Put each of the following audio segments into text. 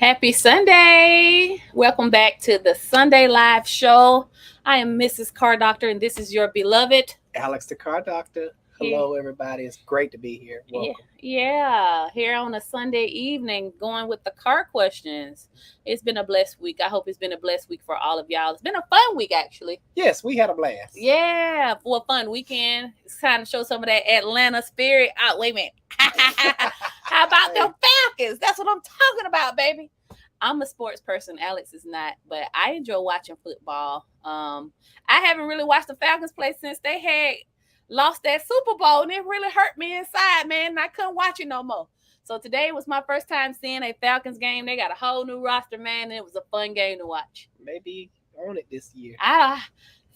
Happy Sunday. Welcome back to the Sunday Live Show. I am Mrs. Car Doctor, and this is your beloved. Alex the Car Doctor. Here, Hello, everybody. It's great to be here. yeah, Welcome. yeah, here on a Sunday evening, going with the car questions. It's been a blessed week. I hope it's been a blessed week for all of y'all. It's been a fun week, actually. Yes, we had a blast. Yeah, for a fun weekend. It's time to show some of that Atlanta spirit. Oh, wait a minute. How about them Falcons? That's what I'm talking about, baby. I'm a sports person. Alex is not, but I enjoy watching football. I haven't really watched the Falcons play since they had lost that Super Bowl, and it really hurt me inside, man. And I couldn't watch it no more. So today was my first time seeing a Falcons game. They got a whole new roster, man, and it was a fun game to watch. Maybe on it this year.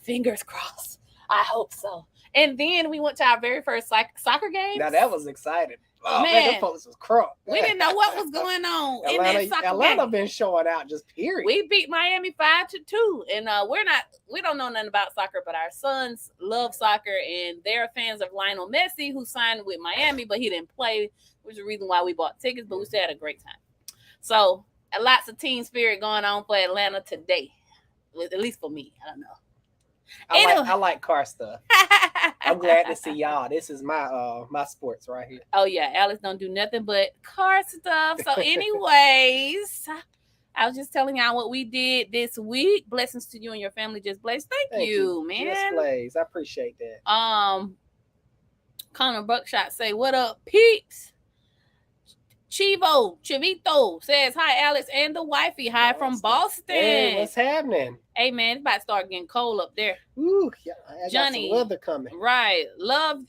Fingers crossed. I hope so. And then we went to our very first soccer game. Now that was exciting. Oh, Man. them folks was crunk. We didn't know what was going on in that soccer Atlanta game. been showing out just period. We beat Miami 5-2, and we don't know nothing about soccer, but our sons love soccer, and they're fans of Lionel Messi, who signed with Miami, but he didn't play, which is the reason why we bought tickets. But we still had a great time. So lots of team spirit going on for Atlanta today, at least for me. I don't know. I like car stuff. I'm glad to see y'all. This is my sports right here. Oh yeah, Alex don't do nothing but car stuff. So, anyways, I was just telling y'all what we did this week. Blessings to you and your family. Just Blaze. Thank you, man. Just Blaze. I appreciate that. Connor Buckshot say, "What up, peeps?" Chivito says, "Hi, Alex and the wifey. Hi from Boston. Hey, what's happening? Hey, man, it's about to start getting cold up there. Ooh, yeah, I Johnny, got some weather coming. Right. Love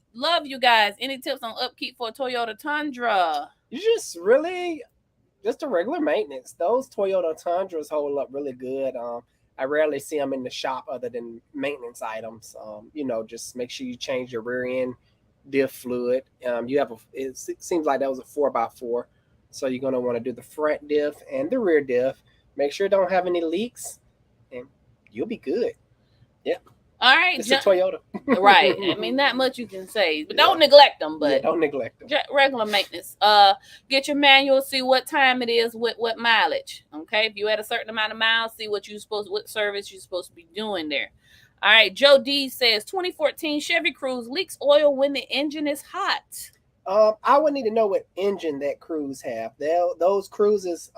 you guys. Any tips on upkeep for a Toyota Tundra?" You just a regular maintenance. Those Toyota Tundras hold up really good. I rarely see them in the shop other than maintenance items. Just make sure you change your rear end diff fluid. It seems like that was a 4x4. So you're going to want to do the front diff and the rear diff. Make sure it don't have any leaks and you'll be good. Yeah. All right. It's a Toyota. Right. I mean, not much you can say, but don't neglect them. But don't neglect them. Regular maintenance. Get your manual, see what time it is, what mileage. Okay. If you had a certain amount of miles, see what service you're supposed to be doing there. All right. Joe D says 2014 Chevy Cruze leaks oil when the engine is hot. I would need to know what engine that Cruze have. Those Cruzes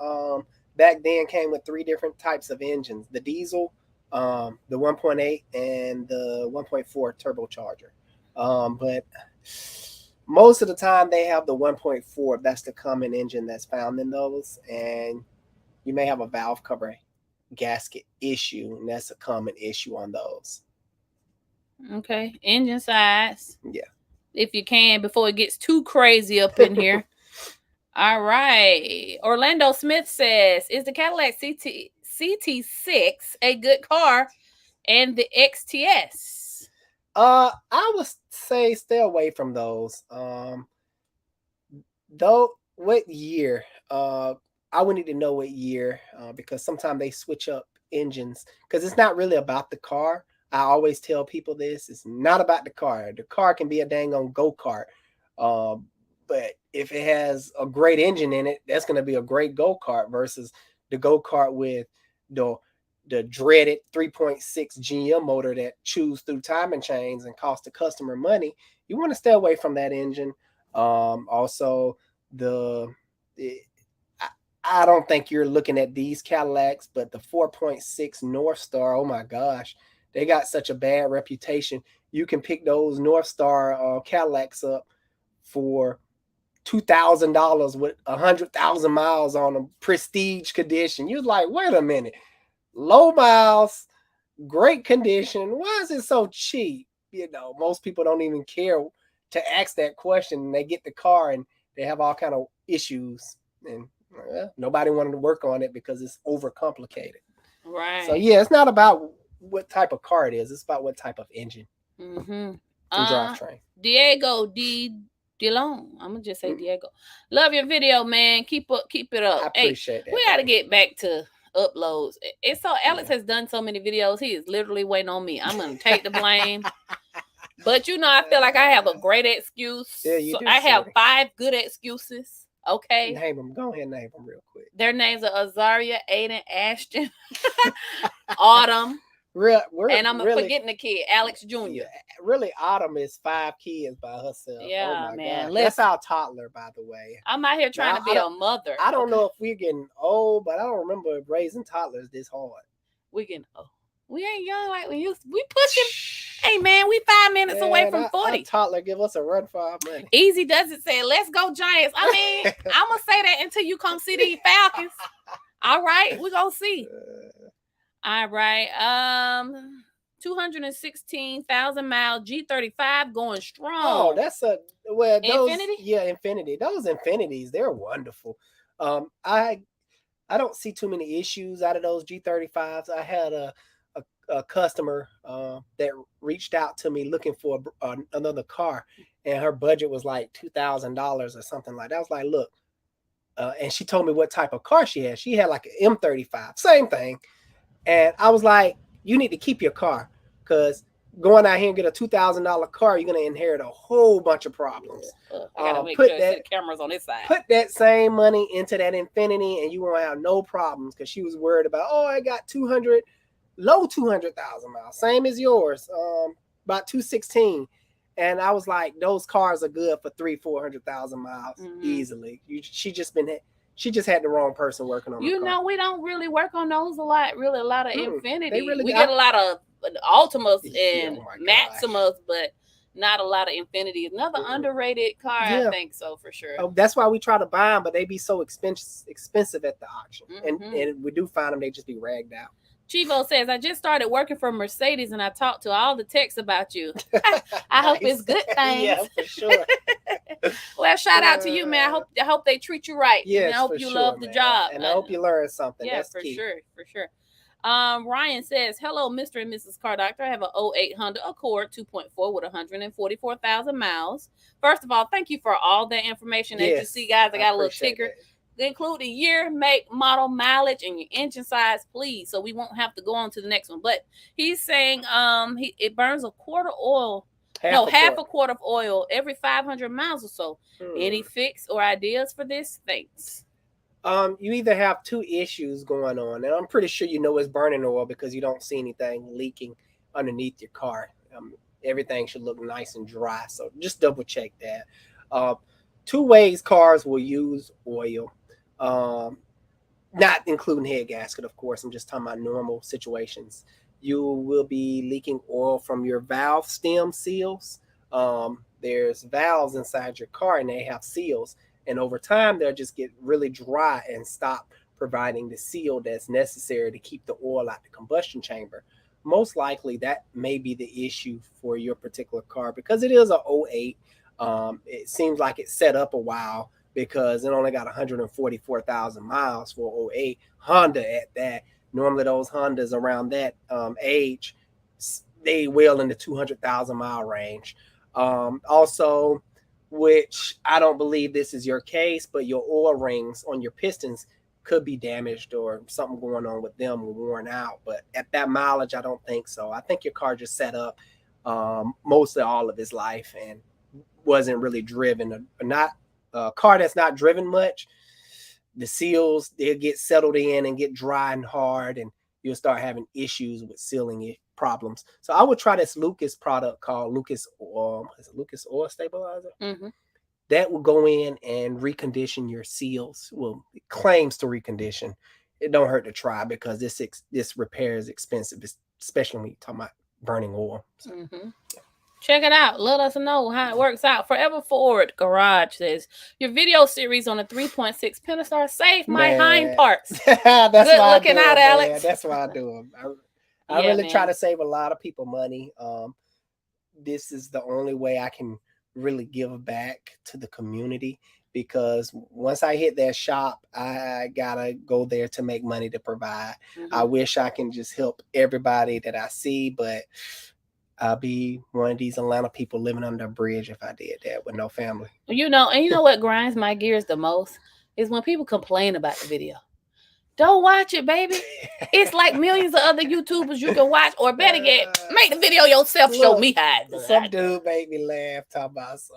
back then came with 3 different types of engines: the diesel, the 1.8, and the 1.4 turbocharger. But most of the time they have the 1.4. That's the common engine that's found in those, and you may have a valve cover gasket issue, and that's a common issue on those. Okay, engine size. Yeah. If you can, before it gets too crazy up in here. All right. Orlando Smith says, "Is the Cadillac CT6 a good car, and the XTS?" I would say stay away from those. Though, what year? I would need to know what year, because sometimes they switch up engines, because it's not really about the car. I always tell people this: it's not about the car. The car can be a dang on go-kart, but if it has a great engine in it, that's going to be a great go-kart versus the go-kart with the dreaded 3.6 GM motor that chews through timing chains and costs the customer money. You want to stay away from that engine. Also, I don't think you're looking at these Cadillacs, but the 4.6 North Star, oh my gosh, they got such a bad reputation. You can pick those North Star Cadillacs up for $2,000 with 100,000 miles on them, prestige condition. You're like, wait a minute, low miles, great condition. Why is it so cheap? Most people don't even care to ask that question, and they get the car and they have all kind of issues, and nobody wanted to work on it because it's overcomplicated. Right. So yeah, it's not about what type of car it is. It's about what type of engine and drivetrain. Diego D. DeLong. I'm gonna just say Diego. Love your video, man. Keep it up. I appreciate that. We got to get back to uploads. It's so Alex has done so many videos. He is literally waiting on me. I'm gonna take the blame. But I feel like I have a great excuse. Yeah, you so do. I have 5 good excuses. Okay. Name them. Go ahead and name them real quick. Their names are Azaria, Aiden, Ashton, Autumn, and I'm forgetting the kid, Alex Jr. Yeah, really, Autumn is 5 kids by herself. Yeah, oh my man. gosh. That's our toddler, by the way. I'm out here trying to be a mother. I don't know if we're getting old, but I don't remember raising toddlers this hard. We getting old. We ain't young like we used to. We pushing. Hey, man, we 5 minutes away from 40. Our toddler give us a run for our money. Easy does it say, let's go Giants. I mean, I'm going to say that until you come see the Falcons. All right, we're going to see. All right. 216,000 miles G35 going strong. Oh, that's those Infiniti? Yeah, Infiniti. Those Infinitis, they're wonderful. I don't see too many issues out of those G35s. I had a customer that reached out to me looking for another car, and her budget was like $2,000 or something like that. I was like, look, and she told me what type of car she had. She had like an M35, same thing. And I was like, you need to keep your car, because going out here and get a $2,000 car, you're going to inherit a whole bunch of problems. I gotta make sure the camera's on this side. Put that same money into that Infiniti and you won't have no problems, because she was worried about, I got low 200,000 miles, same as yours, about 216. And I was like, those cars are good for 300,000-400,000 miles easily. She just had the wrong person working on. You know, we don't really work on those a lot. Really, a lot of Infiniti. Really we get a lot of Altimas and Maximas, but not a lot of Infiniti. Another underrated car, I think so, for sure. Oh, that's why we try to buy them, but they be so expensive at the auction, and we do find them, they just be ragged out. Chivo says, I just started working for Mercedes and I talked to all the techs about you. I hope it's good things. Yeah, for sure. Well, shout out to you, man. I hope they treat you right. Yes, and I hope you love the job. And I hope you learn something. Yeah, that's for key. sure. Ryan says, hello, Mr. and Mrs. Car Doctor. I have an 08 Honda Accord 2.4 with 144,000 miles. First of all, thank you for all that information that you see, guys. I got a little ticker. Include the year, make, model, mileage, and your engine size, please, so we won't have to go on to the next one. But he's saying it burns a quart of oil. Half a quart of oil every 500 miles or so. Any fix or ideas for this? Thanks. You either have two issues going on, and I'm pretty sure you know it's burning oil because you don't see anything leaking underneath your car. Everything should look nice and dry, so just double check that. Two ways cars will use oil. Not including head gasket, of course. I'm just talking about normal situations. You will be leaking oil from your valve stem seals. There's valves inside your car and they have seals, and over time they'll just get really dry and stop providing the seal that's necessary to keep the oil out the combustion chamber. Most likely that may be the issue for your particular car, because it is a 08. It seems like it's set up a while, because it only got 144,000 miles for 08 Honda at that. Normally those Hondas around that age, they well in the 200,000 mile range. Also, which I don't believe this is your case, but your oil rings on your pistons could be damaged or something going on with them, worn out. But at that mileage, I don't think so. I think your car just set up mostly all of its life and wasn't really driven. Not a car that's not driven much, the seals, they'll get settled in and get dry and hard, and you'll start having issues with sealing it problems. So I would try this Lucas product called Lucas Oil Stabilizer. That will go in and recondition your seals. Well, it claims to recondition. It don't hurt to try, because this repair is expensive, especially when you're talking about burning oil. So, check it out. Let us know how it works out. Forever Ford Garage says, your video series on the 3.6 Pentastar saved my hind parts. That's good looking out, Alex. That's why I do them. I really try to save a lot of people money. This is the only way I can really give back to the community, because once I hit that shop, I gotta go there to make money to provide. I wish I can just help everybody that I see, but I'll be one of these Atlanta people living under a bridge if I did that with no family. You know what grinds my gears the most is when people complain about the video. Don't watch it, baby. It's like millions of other YouTubers you can watch, or better yet, make the video yourself. Show me how. Some dude made me laugh talking about, so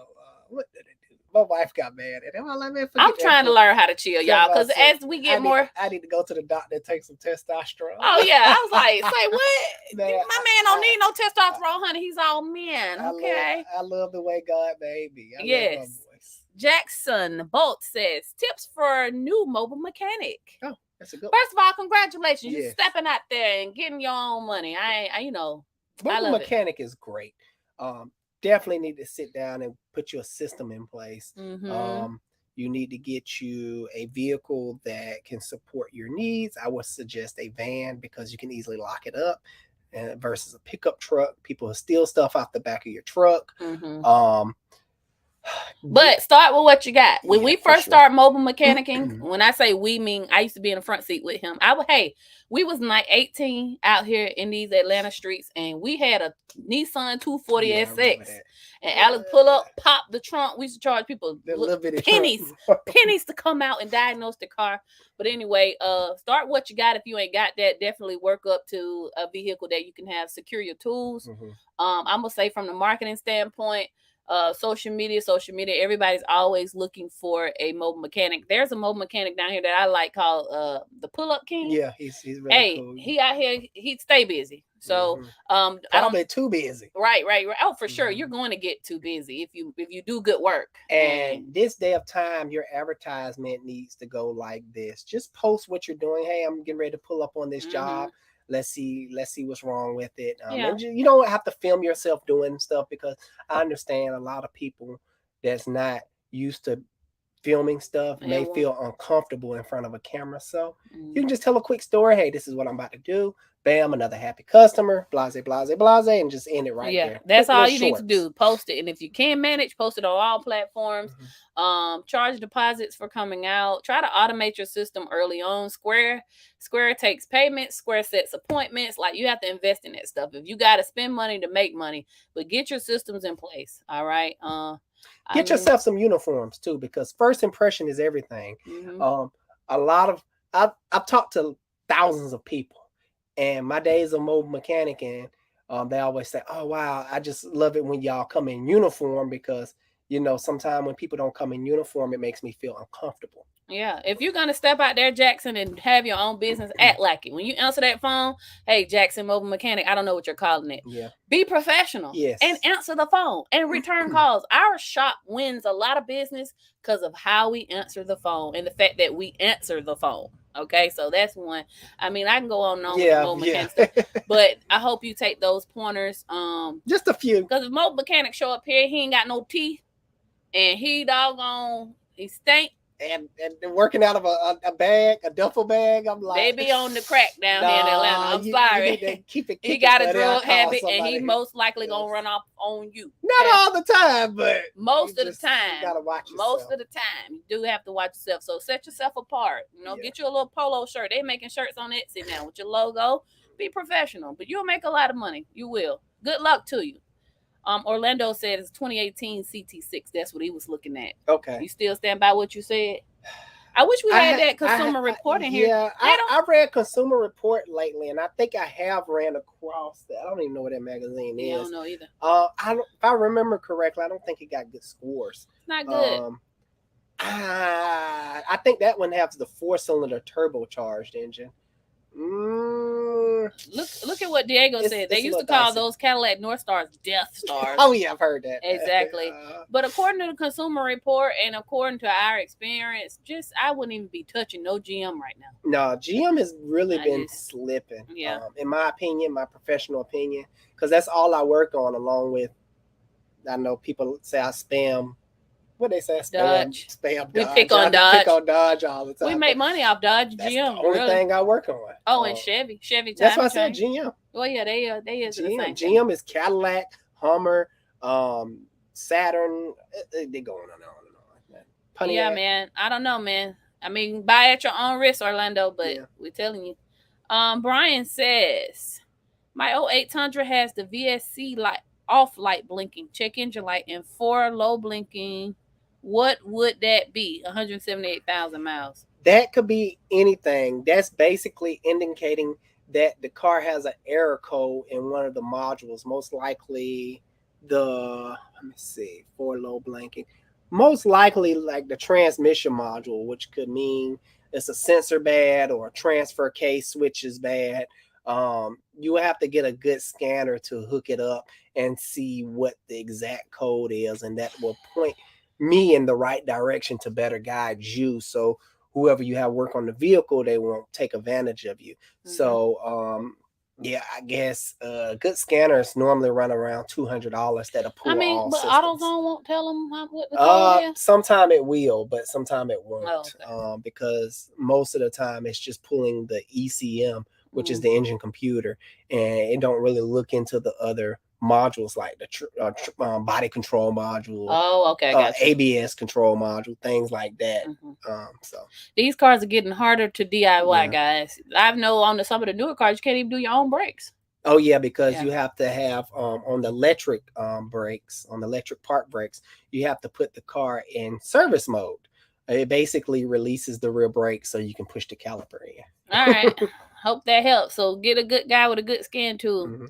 what did it do? My wife got mad at him. I'm like, man, forget I'm that trying to fool. learn how to chill, Tell y'all, because myself, as we get more. I need to go to the doctor and take some testosterone. Oh yeah, I was like, say what? Man, My man don't need no testosterone, honey. He's all men. Okay. I love the way God made me. I love Yes. my voice. Jackson Bolt says tips for a new mobile mechanic. Oh, that's a good one. First of all, congratulations. Yes. You're stepping out there and getting your own money. I Mobile mechanic is great. Definitely need to sit down and put your system in place. Mhm. You need to get you a vehicle that can support your needs. I would suggest a van because you can easily lock it up, versus a pickup truck. People will steal stuff out the back of your truck. Mhm. But start with what you got. When we first started mobile mechanicking, when I say we, mean I used to be in the front seat with him. We was like 18 out here in these Atlanta streets, and we had a Nissan 240 SX. And Alex pull up, pop the trunk. We used to charge people pennies to come out and diagnose the car. But anyway, start what you got. If you ain't got that, definitely work up to a vehicle that you can have secure your tools. I'm gonna say from the marketing standpoint, social media, everybody's always looking for a mobile mechanic. There's a mobile mechanic down here that I like called the Pull-Up King. Yeah, he's really cool. He out here, he stay busy. So probably too busy. Right. Oh, for sure. You're going to get too busy if you do good work. And this day of time, your advertisement needs to go like this. Just post what you're doing. Hey, I'm getting ready to pull up on this job. Let's see what's wrong with it. And you don't have to film yourself doing stuff, because I understand a lot of people that's not used to filming stuff may feel uncomfortable in front of a camera. So you can just tell a quick story. Hey, this is what I'm about to do. Bam, another happy customer, blase, and just end it right there. That's all you need to do. Post it. And if you can manage, post it on all platforms. Charge deposits for coming out. Try to automate your system early on. Square takes payments. Square sets appointments. Like, you have to invest in that stuff. If you got to spend money to make money, but get your systems in place. All right. Get yourself some uniforms too, because first impression is everything. I've talked to thousands of people, and my days of mobile mechanic, and they always say, oh wow, I just love it when y'all come in uniform, because sometimes when people don't come in uniform, it makes me feel uncomfortable. Yeah, if you're gonna step out there, Jackson, and have your own business, act like it. When you answer that phone, hey, Jackson Mobile Mechanic, I don't know what you're calling it. Yeah. Be professional. Yes. And answer the phone and return calls. Our shop wins a lot of business because of how we answer the phone and the fact that we answer the phone. Okay, so that's one. I mean, I can go on and on with the mobile mechanic stuff, but I hope you take those pointers. Just a few. Because if mobile mechanic show up here, he ain't got no teeth, and he stink. And working out of a bag, a duffel bag, I'm like, they be on the crack down here in Atlanta. I'm sorry. He got a drug habit, and he most likely gonna run off on you. Not all the time, but most of the time. You gotta watch yourself. Most of the time, you do have to watch yourself. So set yourself apart. Get you a little polo shirt. They making shirts on Etsy now with your logo. Be professional, but you'll make a lot of money. You will. Good luck to you. Orlando said it's 2018 CT6. That's what he was looking at. Okay. You still stand by what you said? I wish we had that Consumer Report in here. Yeah, I read Consumer Report lately, and I think I have ran across that. I don't even know what that magazine is. I don't know either. If I remember correctly, I don't think it got good scores. It's not good. I think that one has the 4-cylinder turbocharged engine. Look at what Diego said. They used to call those Cadillac North Stars Death Stars. Oh yeah, I've heard that. Exactly. But according to the Consumer Report and according to our experience, I wouldn't even be touching no GM right now. No, GM has really been slipping. Yeah. In my opinion, my professional opinion, because that's all I work on, along with, I know people say I spam. What they say? Dodge. Spam Dodge. We pick on Dodge. Pick on Dodge all the time. We make money off Dodge, that's GM. The only thing I work on. Oh, and Chevy. That's why I said GM. Well, yeah, they is GM. The same GM thing. is Cadillac, Hummer, Saturn. They going on. Pontiac. Yeah, man. I don't know, man. I mean, buy at your own risk, Orlando. But we're telling you. Brian says, my 08 Tundra has the VSC off light blinking, check engine light, and 4 low blinking. What would that be? 178,000 miles. That could be anything. That's basically indicating that the car has an error code in one of the modules. Most likely 4 low blinking. most likely like the transmission module, which could mean it's a sensor bad or a transfer case switch is bad. You have to get a good scanner to hook it up and see what the exact code is, and that will point me in the right direction to better guide you. So whoever you have work on the vehicle, they won't take advantage of you. So yeah, I guess good scanners normally run around $200 that'll pull I mean, all but systems. AutoZone won't tell them what the code is. Sometime it will, but sometime it won't. Oh, okay. Because most of the time it's just pulling the ECM, which is Mhm. the engine computer, and it don't really look into the other modules like the body control module, Oh, okay, I got you. ABS control module, things like that. Mhm. So These cars are getting harder to DIY, Yeah. guys. I know on some of the newer cars, you can't even do your own brakes. oh yeah, because Yeah. you have to have on the electric brakes, on the electric park brakes, you have to put the car in service mode. It basically releases the rear brake so you can push the caliper in. All right. Hope that helps. So get a good guy with a good scan tool. Mhm.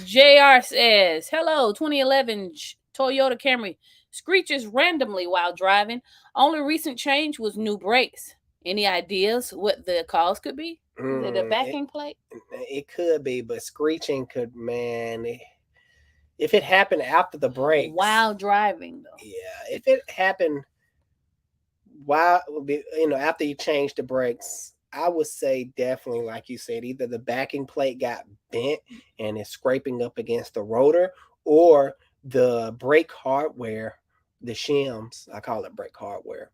JR says, hello, 2011 Toyota Camry screeches randomly while driving. Only recent change was new brakes. Any ideas what the cause could be? Is it a backing plate? It could be, but screeching could, man. If it happened after the brakes, While driving, though. yeah. If it happened while, after you change the brakes, I would say definitely, like you said, either the backing plate got bent and is scraping up against the rotor, or the brake hardware, the shims, I call it brake hardware,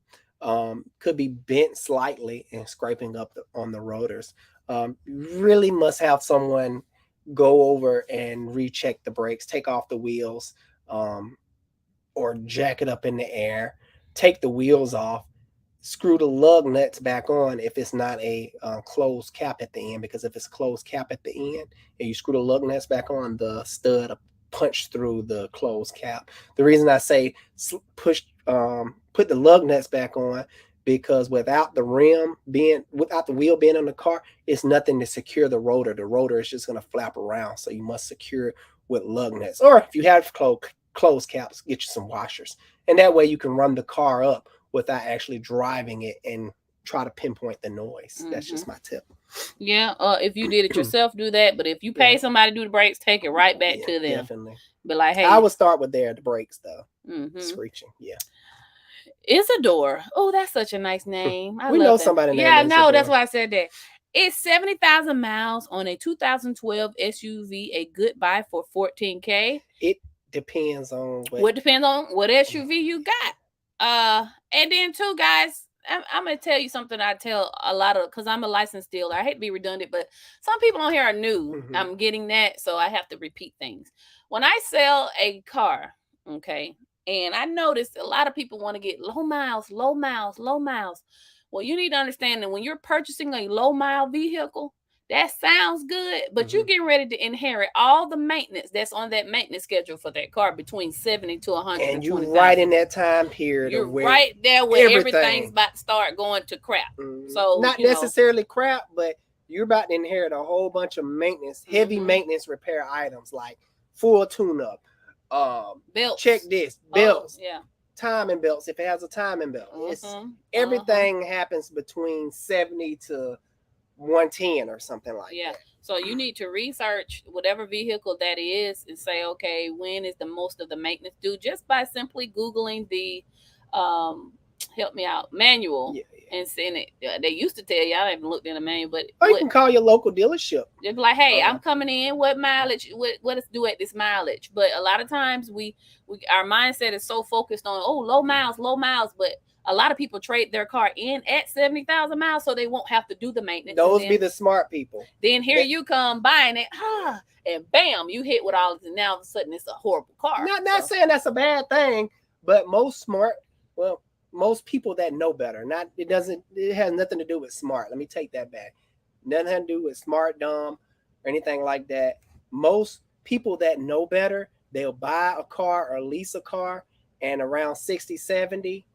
could be bent slightly and scraping up on the rotors. You really must have someone go over and recheck the brakes, take off the wheels, or jack it up in the air, take the wheels off, screw the lug nuts back on if it's not a closed cap at the end, because if it's a closed cap at the end and you screw the lug nuts back on, the stud punch through the closed cap. The reason I say put the lug nuts back on, because without the wheel being on the car, it's nothing to secure the rotor. The rotor is just going to flap around, so you must secure it with lug nuts. Or if you have closed caps, get you some washers, and that way you can run the car up without actually driving it and try to pinpoint the noise. That's just my tip. Yeah, if you did it yourself, do that. But if you pay somebody to do the brakes, take it right back to them. Definitely. But like, hey, I would start with the brakes though. Screeching, yeah. Isadora. Oh, that's such a nice name. We know somebody named Yeah, no, Isadora. that's why I said that. It's 70,000 miles on a 2012 SUV. A good buy for $14,000. It depends on what depends on what SUV you got. And then too, guys, I'm gonna tell you something I tell a lot of, because I'm a licensed dealer. I hate to be redundant, but some people on here are new. I'm getting that, so I have to repeat things. When I sell a car, okay, and I noticed a lot of people want to get low miles. Well, you need to understand that when you're purchasing a low mile vehicle, that sounds good, but you're getting ready to inherit all the maintenance that's on that maintenance schedule for that car between 70 to 100. And you're right in that time period. You're right there where everything's about to start going to crap. So not necessarily crap, but you're about to inherit a whole bunch of maintenance, heavy maintenance repair items like full tune-up, belts. Check this, belts, yeah, timing belts if it has a timing belt. Everything happens between 70 to 110 or something like that. So you need to research whatever vehicle that is and say, okay, when is the most of the maintenance due, just by simply Googling the help me out manual and send it. They used to tell you, I haven't looked in the manual, but you can call your local dealership. Just like, hey, I'm coming in, what mileage, what is due at this mileage? But a lot of times we our mindset is so focused on low miles, but a lot of people trade their car in at 70,000 miles so they won't have to do the maintenance. Those be the smart people. Then here you come buying it, and bam, you hit with all this, and now all of a sudden it's a horrible car. Not saying that's a bad thing, but most people that know better, it has nothing to do with smart. Let me take that back. Nothing to do with smart, dumb, or anything like that. Most people that know better, they'll buy a car or lease a car, and around 60, 70,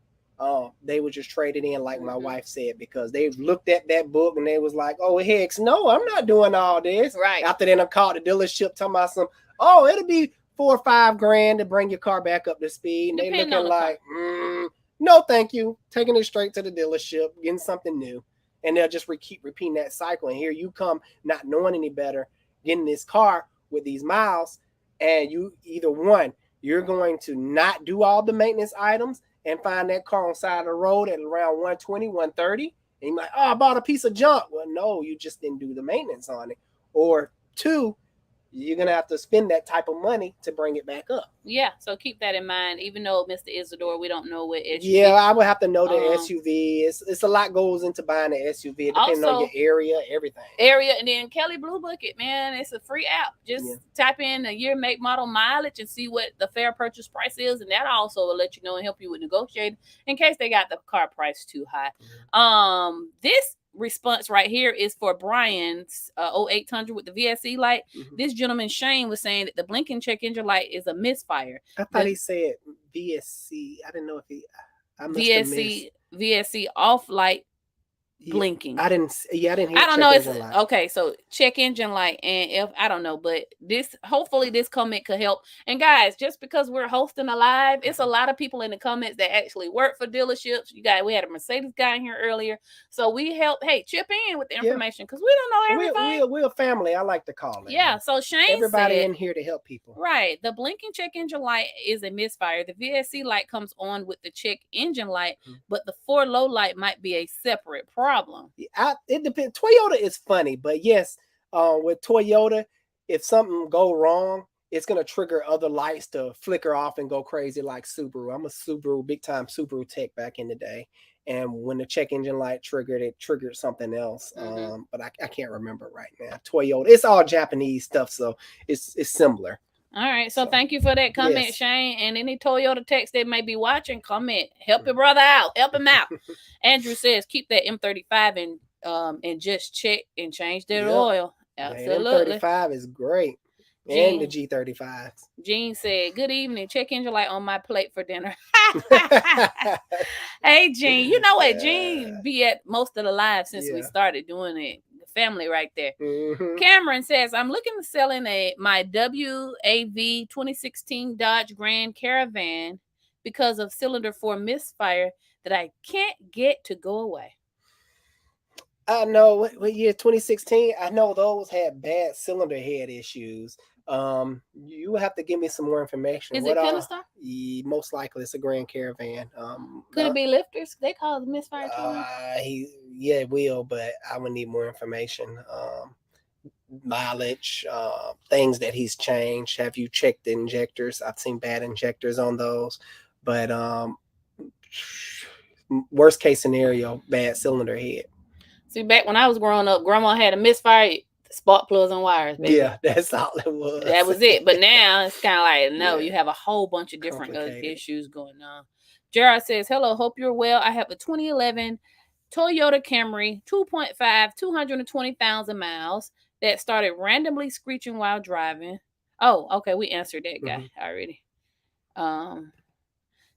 they would just trade it in, like my wife said, because they've looked at that book and they was like, oh, heck no, I'm not doing all this. Right. After then I called the dealership talking about it'll be $4 or $5 grand to bring your car back up to speed. And they looking like, No, thank you. Taking it straight to the dealership, getting something new, and they'll just keep repeating that cycle. And here you come, not knowing any better, getting this car with these miles, and you either one, you're going to not do all the maintenance items and find that car on the side of the road at around 120, 130, and you're like, oh, I bought a piece of junk. Well, no, you just didn't do the maintenance on it. Or two, you're gonna have to spend that type of money to bring it back up. Yeah, so keep that in mind. Even though Mr. Isidore, we don't know what SUV. Yeah, I would have to know the SUV. It's a lot goes into buying an SUV, depending on your area, everything. And then Kelly Blue Book it, man. It's a free app. Just type in the year, make, model, mileage, and see what the fair purchase price is, and that also will let you know and help you with negotiating in case they got the car price too high. This response right here is for Brian's 0800 with the VSE light. This gentleman Shane was saying that the blinking check engine light is a misfire. I thought he said VSC. I didn't know if he VSC off light blinking. I didn't hear. I don't know. It's okay. So check engine light, and if I don't know, but hopefully this comment could help. And guys, just because we're hosting a live, it's a lot of people in the comments that actually work for dealerships. We had a Mercedes guy in here earlier, so we help. Hey, chip in with the information because we don't know everything. We're a family. I like to call it. Yeah. So Shane, everybody in here to help people. Right. The blinking check engine light is a misfire. The VSC light comes on with the check engine light, but the 4 low light might be a separate problem. It depends. Toyota is funny, but yes, with Toyota, if something go wrong, it's gonna trigger other lights to flicker off and go crazy like Subaru. I'm a Subaru, big time Subaru tech back in the day, and when the check engine light triggered, it triggered something else. But I can't remember right now. Toyota, it's all Japanese stuff, so it's similar. All right, so thank you for that comment, Shane. And any Toyota techs that may be watching, comment. Help your brother out. Help him out. Andrew says, keep that M35 and just check and change their oil. Absolutely. M35 is great. And the G35s. Jean said, good evening. Check engine light on my plate for dinner. Hey, Jean. You know what? Jean be at most of the live since we started doing it. Family right there. Cameron says, I'm looking to sell in my WAV 2016 Dodge Grand Caravan because of cylinder 4 misfire that I can't get to go away. I know what year 2016. I know those had bad cylinder head issues. You have to give me some more information. Is it Pentastar? Most likely it's a Grand Caravan. Could it be lifters? They call it misfire. It will, but I would need more information. Mileage, things that he's changed. Have you checked the injectors? I've seen bad injectors on those, but worst case scenario, bad cylinder head. See, back when I was growing up, Grandma had a misfire. Spark plugs and wires, baby. Yeah, that's all it was. That was it. But now it's kind of like, no, you have a whole bunch of different issues going on. Gerard says, hello, hope you're well. I have a 2011 Toyota Camry 2.5, 220,000 miles that started randomly screeching while driving. Oh, okay. We answered that guy already.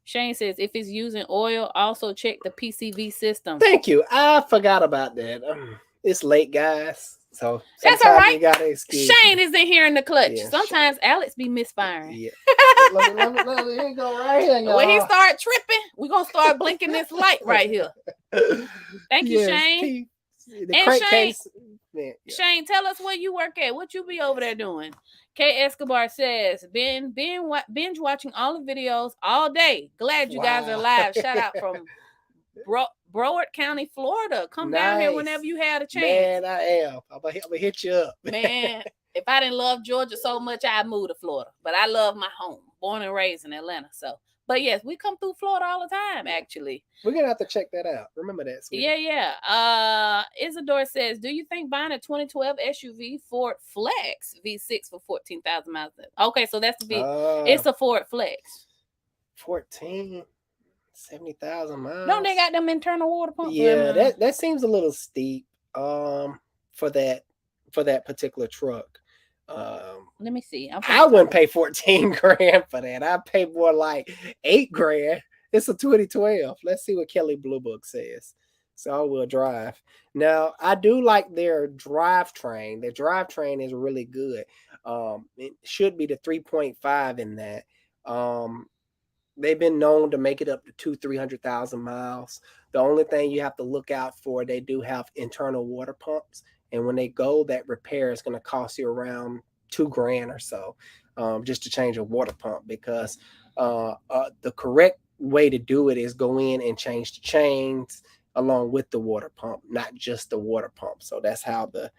Shane says, if it's using oil, also check the PCV system. Thank you. I forgot about that. It's late, guys. So that's all right. Shane is in here in the clutch. Yeah, sometimes Alex be misfiring. Yeah. let me go right here, y'all. When he start tripping, we're gonna start blinking this light right here. Thank you, Shane. Shane, tell us where you work at. What you be over there doing? Kay Escobar says, binge watching all the videos all day. Glad you guys are live. Shout out from Broward County, Florida. Come down here whenever you have a chance. Man, I am. I'm gonna hit you up. Man, if I didn't love Georgia so much, I'd move to Florida. But I love my home. Born and raised in Atlanta. So, but yes, we come through Florida all the time, actually. We're gonna have to check that out. Remember that, sweetie. Yeah. Isidore says, do you think buying a 2012 SUV Ford Flex V6 for 14,000 miles? Okay, so that's the big. It's a Ford Flex. 70,000 miles. Don't they got them internal water pumps? Yeah, that seems a little steep for that particular truck. Let me see. I wouldn't pay 14 grand for that. I'd pay more like 8 grand. It's a 2012. Let's see what Kelly Blue Book says. So all-wheel drive. Now, I do like their drivetrain. Their drivetrain is really good. It should be the 3.5 in that. They've been known to make it up to 200,000-300,000 miles. The only thing you have to look out for, they do have internal water pumps, and when they go, that repair is going to cost you around $2,000 or so, just to change a water pump. Because the correct way to do it is go in and change the chains along with the water pump, not just the water pump. So that's how the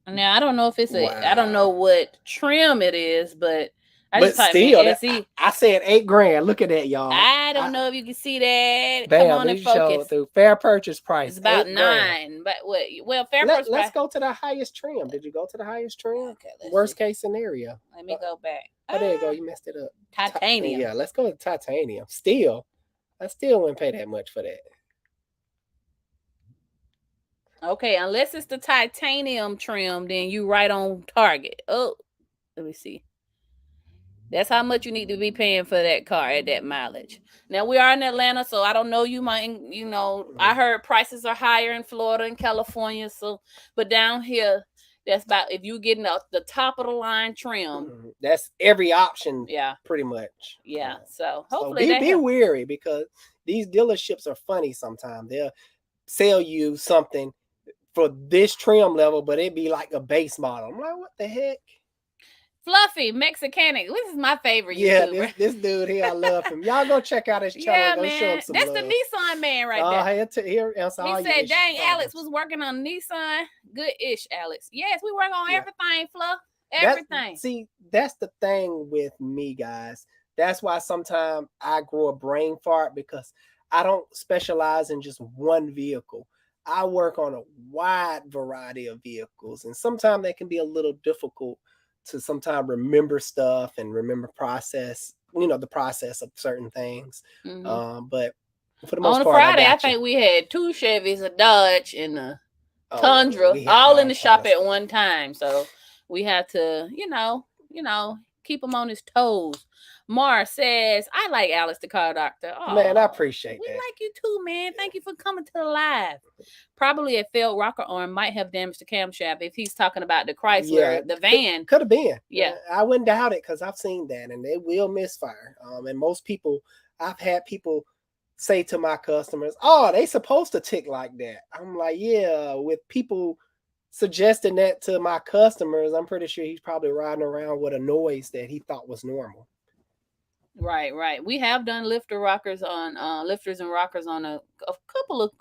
now I don't know if it's I don't Wow. know what trim it is, but I but just typed still, in SE. I said $8,000. Look at that, y'all. I don't know if you can see that. Bam, Come on and it showed focus. through fair purchase price. It's about $8,000. 9, but what? Well, fair purchase Let's price. go to the highest trim. Did you go to the highest trim? Okay, let's Worst see. case scenario. Let me go back. Oh, there you go. You messed it up. Titanium. Yeah, let's go to titanium. Still, I still wouldn't pay that much for that. Okay, unless it's the titanium trim, then you right on target. Oh, let me see. That's how much you need to be paying for that car at that mileage. Now we are in Atlanta, so I don't know. You might, I heard prices are higher in Florida and California. So, but down here, that's about if you getting the top of the line trim. That's every option. Yeah, pretty much. Yeah. So hopefully, be wary, because these dealerships are funny sometimes. They'll sell you something for this trim level, but it'd be like a base model. I'm like, what the heck? Fluffy Mexicanic. This is my favorite. Yeah, YouTuber. this dude here, I love him. Y'all go check out his channel. Yeah, go man. Show him some That's love. the Nissan man right there. He said, dang, Alex was working on Nissan. Good-ish, Alex. Yes, we work on everything, Fluff. Everything. That's the thing with me, guys. That's why sometimes I grow a brain fart, because I don't specialize in just one vehicle. I work on a wide variety of vehicles, and sometimes they can be a little difficult to sometimes remember stuff and remember the process of certain things. But for the most part, on Friday, I think we had 2 Chevys, a Dodge, and a Tundra, all in the shop at one time. So we had to, keep him on his toes. Mar says, I like Alex the car doctor. Oh, man, I appreciate that. We like you too, man. Thank you for coming to the live. Probably a failed rocker arm might have damaged the camshaft if he's talking about the Chrysler, the van. Could have been. Yeah. I wouldn't doubt it, because I've seen that, and they will misfire. And most people, I've had people say to my customers, oh, they supposed to tick like that. I'm like, yeah, with people suggesting that to my customers, I'm pretty sure he's probably riding around with a noise that he thought was normal. Right. We have done lifters and rockers on a couple of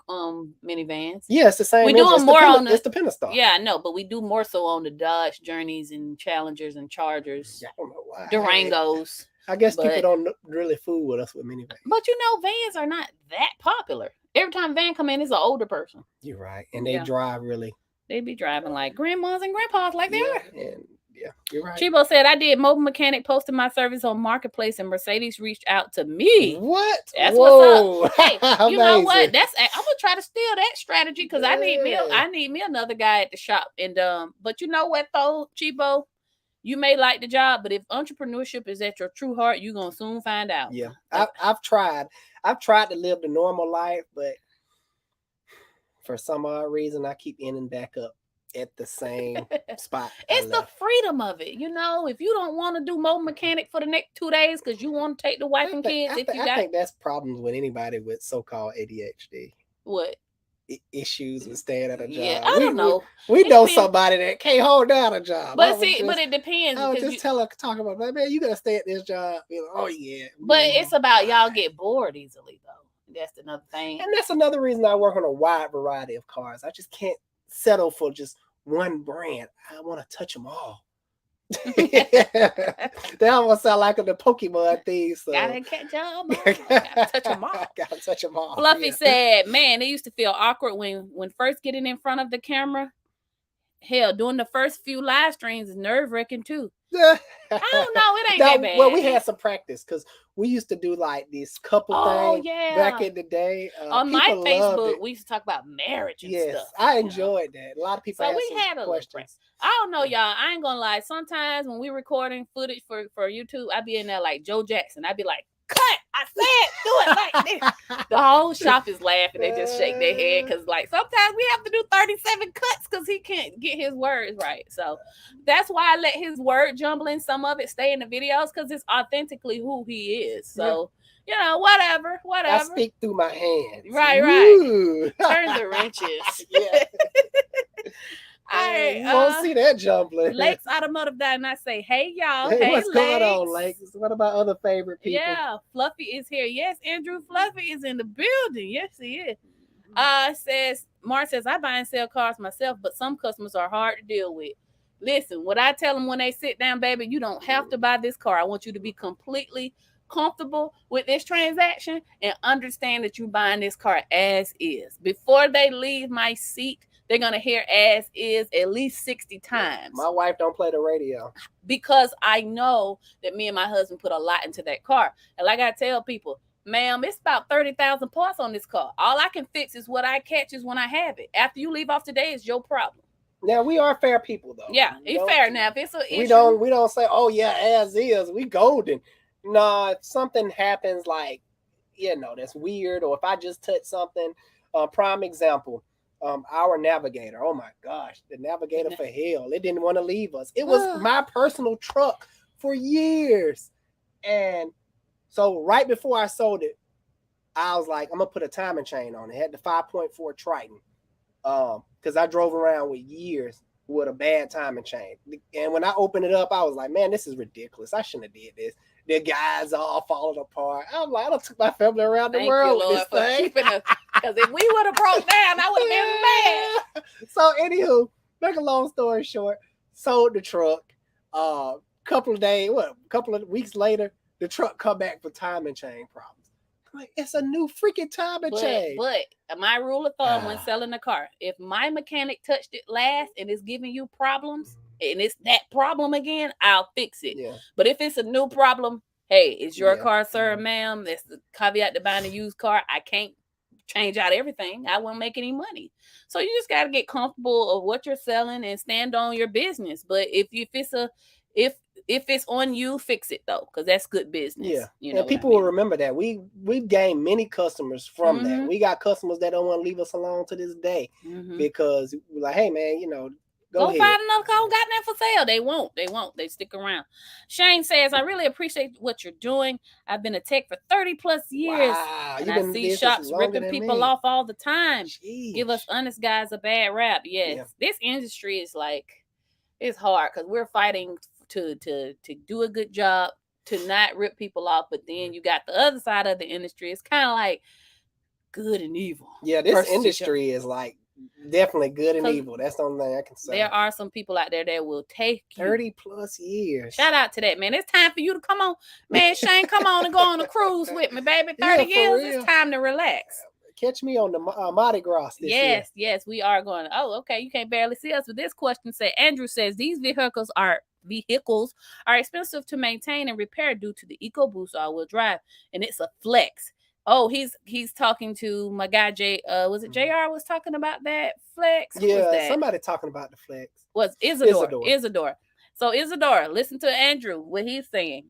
minivans. Yeah, it's the same. We do them more on it's the Pentastar. Yeah, I know, but we do more so on the Dodge Journeys and Challengers and Chargers. Yeah, I don't know why. Durangos. I guess people don't really fool with us with minivans. But vans are not that popular. Every time a van come in, it's an older person. You're right, and they drive really. They be driving like grandmas and grandpas, like they are. And yeah, you're right. Chibo said, I did mobile mechanic, posted my service on Marketplace, and Mercedes reached out to me. What? That's what's up. Hey, you know what? I'm gonna try to steal that strategy, because I need me another guy at the shop. And but you know what though, Chibo? You may like the job, but if entrepreneurship is at your true heart, you're gonna soon find out. Yeah. I've tried to live the normal life, but for some odd reason I keep ending back up at the same spot. It's the freedom of it. If you don't want to do mobile mechanic for the next 2 days because you want to take the wife and kids, I think that's problems with anybody with so-called ADHD. What? Issues with staying at a job. Yeah, I don't know. We know somebody that can't hold down a job. But it depends. I would just talk about, man, you gotta stay at this job. Oh yeah. But it's about y'all get bored easily though. That's another thing. And that's another reason I work on a wide variety of cars. I just can't settle for just one brand. I want to touch them all. They almost sound like the Pokemon things. So. Gotta catch them all. Gotta touch them all. Gotta touch them all. Fluffy said, man, it used to feel awkward when first getting in front of the camera. Hell, doing the first few live streams is nerve-wracking too. I don't know. It ain't that bad. Well, we had some practice, because we used to do like this couple thing back in the day. On my Facebook, we used to talk about marriage and stuff. I enjoyed that. A lot of people had a questions. I don't know, y'all. I ain't gonna lie. Sometimes when we recording footage for YouTube, I'd be in there like Joe Jackson. I'd be like, cut. I said, do it like this. The whole shop is laughing. They just shake their head because, like, sometimes we have to do 37 cuts because he can't get his words right. So that's why I let his word jumbling, some of it stay in the videos because it's authentically who he is. So, you know, whatever. I speak through my hands. Right. Ooh. Turn the wrenches. Yeah. All right. You won't see that jumbling. Lakes Automotive Diagnostics say, hey, y'all. Hey, Hey, what's going on, Lakes? Lakes? What about other favorite people? Yeah, Fluffy is here. Yes, Andrew Fluffy is in the building. Yes, he is. Mark says, I buy and sell cars myself, but some customers are hard to deal with. Listen, what I tell them when they sit down, baby, you don't have to buy this car. I want you to be completely comfortable with this transaction and understand that you're buying this car as is. Before they leave my seat, they're going to hear as is at least 60 times. My wife don't play the radio. Because I know that me and my husband put a lot into that car. And like I tell people, ma'am, it's about 30,000 parts on this car. All I can fix is what I catch is when I have it. After you leave off today, it's your problem. Now we are fair people though. Yeah, it's fair. Now if it's an issue, we don't say, oh yeah, as is, we golden. No, if something happens like, you know, that's weird, or if I just touch something, prime example, our Navigator. Oh my gosh, the Navigator for hell. It didn't want to leave us. It was my personal truck for years. And so right before I sold it, I was like, I'm gonna put a timing chain on it. It had the 5.4 Triton. Because I drove around with years with a bad timing chain. And when I opened it up, I was like, man, this is ridiculous. I shouldn't have did this. The guys all falling apart. I'm like, I took my family around the world with this thing. Because if we would have broke down, I would have been mad. So anywho, make a long story short, sold the truck. Couple of weeks later, the truck come back for timing chain problems. Like, it's a new freaking timing chain. But my rule of thumb when selling a car, if my mechanic touched it last and it's giving you problems, and it's that problem again, I'll fix it. Yeah. But if it's a new problem, hey, it's your car, sir, ma'am. That's the caveat to buying a used car. I can't change out everything. I won't make any money. So you just got to get comfortable of what you're selling and stand on your business. But if it's on you, fix it though, because that's good business. Yeah, you know, and people will remember that. We've gained many customers from that. We got customers that don't want to leave us alone to this day because we're like, hey man, you know, go ahead. Find another car. Got that for sale. They won't. They stick around. Shane says, I really appreciate what you're doing. I've been a tech for 30 plus years. Wow, and I see shops ripping people off all the time. Jeez. Give us honest guys a bad rap. Yes, this industry is like, it's hard because we're fighting to do a good job, to not rip people off, but then you got the other side of the industry. It's kind of like good and evil. Yeah, this industry is like definitely good and evil. That's the only thing I can say. There are some people out there that will take 30 plus years. Shout out to that, man. It's time for you to come on, man. Shane, come on and go on a cruise with me, baby. 30 years. It's time to relax. Catch me on the Mardi Gras this year. Yes, we are going. Oh, okay. You can't barely see us. But this question said, Andrew says these vehicles are expensive to maintain and repair due to the EcoBoost all-wheel drive, and it's a flex. Oh, he's talking to my guy Jay. Was it JR was talking about that flex? Yeah, somebody talking about the flex. Was Isidore. So Isidore, listen to Andrew, what he's saying.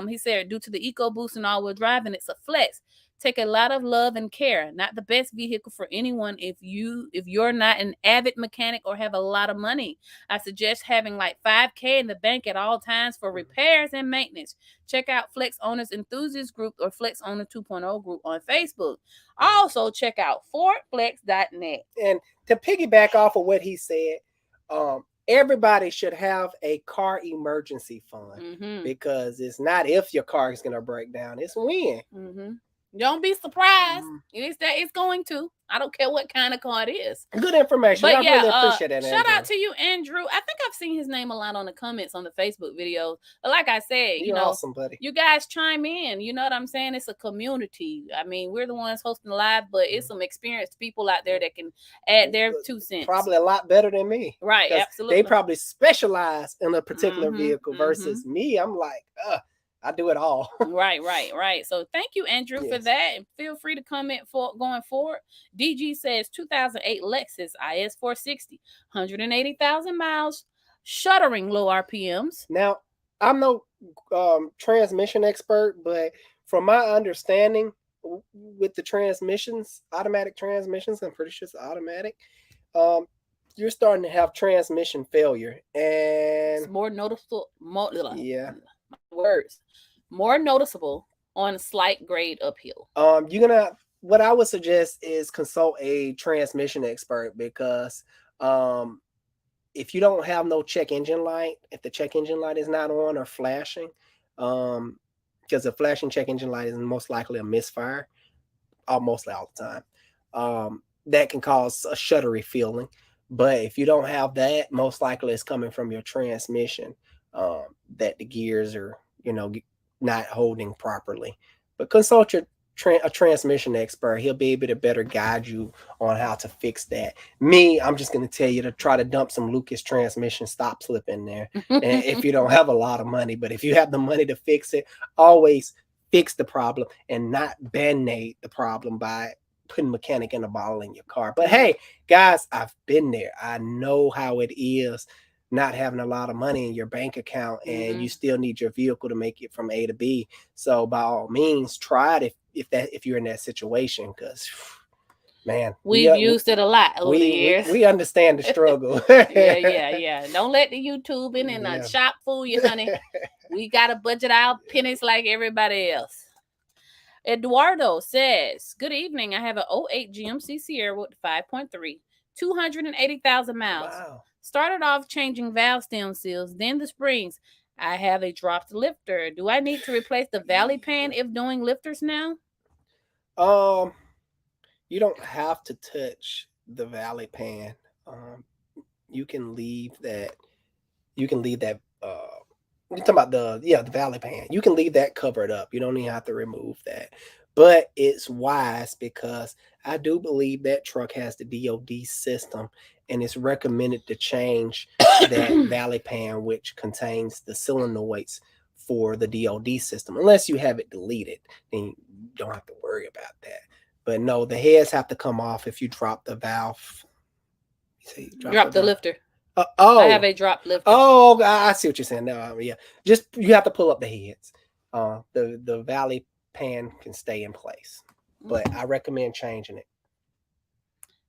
He said due to the EcoBoost and all-wheel drive, and it's a flex. Take a lot of love and care. Not the best vehicle for anyone if you're not an avid mechanic or have a lot of money. I suggest having like $5,000 in the bank at all times for repairs and maintenance. Check out Flex Owners Enthusiast Group or Flex Owner 2.0 group on Facebook. Also check out FordFlex.net. And to piggyback off of what he said, everybody should have a car emergency fund because it's not if your car is going to break down, it's when. Don't be surprised. It's going to. I don't care what kind of car it is. Good information. But I really appreciate that. Shout out to you, Andrew. I think I've seen his name a lot on the comments on the Facebook videos. But like I said, you're awesome, buddy. You guys chime in. You know what I'm saying? It's a community. I mean, we're the ones hosting live, but it's some experienced people out there that can add their 2 cents. Probably a lot better than me. Right, absolutely. They probably specialize in a particular vehicle versus me. I'm like, I do it all. Right. So thank you, Andrew, for that. And feel free to comment going forward. DG says 2008 Lexus IS 460, 180,000 miles, shuddering low RPMs. Now, I'm no transmission expert, but from my understanding, with the transmissions, automatic transmissions, I'm pretty sure it's automatic. You're starting to have transmission failure, It's and more noticeable. yeah, Words more noticeable on slight grade uphill. you're gonna. What I would suggest is consult a transmission expert because if you don't have no check engine light, if the check engine light is not on or flashing, because a flashing check engine light is most likely a misfire, mostly all the time. That can cause a shuddery feeling. But if you don't have that, most likely it's coming from your transmission, that the gears are, not holding properly. But consult a transmission expert. He'll be able to better guide you on how to fix that. Me, I'm just going to tell you to try to dump some Lucas transmission stop slip in there. And if you don't have a lot of money, but if you have the money to fix it, always fix the problem and not band-aid the problem by putting mechanic in a bottle in your car. But hey, guys, I've been there. I know how it is not having a lot of money in your bank account and you still need your vehicle to make it from A to B. So by all means, try it if you're in that situation, because man, we've used it a lot over the years. We understand the struggle. yeah. Don't let the YouTube and the shop fool you, honey. We gotta budget our pennies like everybody else. Eduardo says, good evening. I have an 08 GMC Sierra with 5.3, 280,000 miles. Wow. Started off changing valve stem seals, then the springs. I have a dropped lifter. Do I need to replace the valley pan if doing lifters now? You don't have to touch the valley pan. You can leave that. You're talking about the valley pan. You can leave that covered up. You don't even have to remove that. But it's wise because I do believe that truck has the DOD system, and it's recommended to change that valley pan, which contains the solenoids for the DOD system. Unless you have it deleted, then you don't have to worry about that. But no, the heads have to come off if you drop the valve. Drop the lifter. I have a drop lifter. Oh, I see what you're saying now. Yeah, just you have to pull up the heads. The valley pan can stay in place, but I recommend changing it.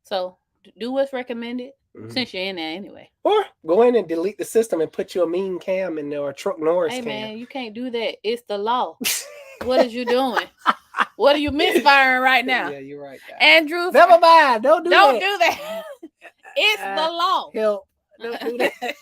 So do what's recommended since you're in there anyway. Or go in and delete the system and put your mean cam in there or Truck Norris cam. Hey man, you can't do that. It's the law. What is you doing? What are you misfiring right now? Yeah, you're right, guys. Andrew, never mind. Don't do that. Don't do that. It's the law. Help. Don't do that.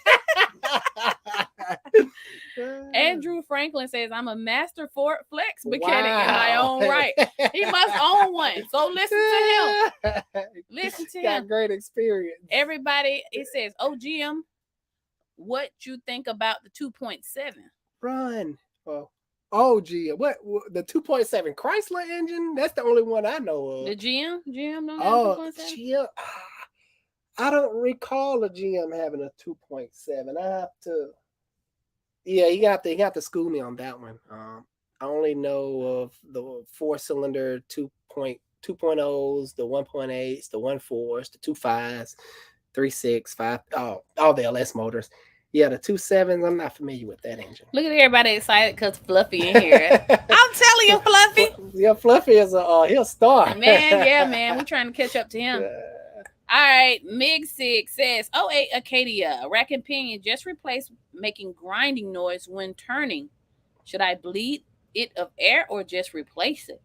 Andrew Franklin says, I'm a master Ford Flex mechanic in my own right. He must own one. So listen to him. Listen to him. Got great experience. Everybody, it says, GM, what you think about the 2.7? Run. GM. What the 2.7 Chrysler engine? That's the only one I know of. The GM don't have 2.7? GM. I don't recall a GM having a 2.7. I have to. Yeah, you got to school me on that one. I only know of the 4-cylinder 2.0s, the 1.8s, the 1.4s, the 2.5s, 3.6, 5. All the LS motors. Yeah, the 2.7s. I'm not familiar with that engine. Look at everybody excited because Fluffy in here. I'm telling you, Fluffy. Yeah, Fluffy is he'll star. Man, we're trying to catch up to him. All right, Mig6 says, 08 Acadia, rack and pinion just replaced making grinding noise when turning. Should I bleed it of air or just replace it?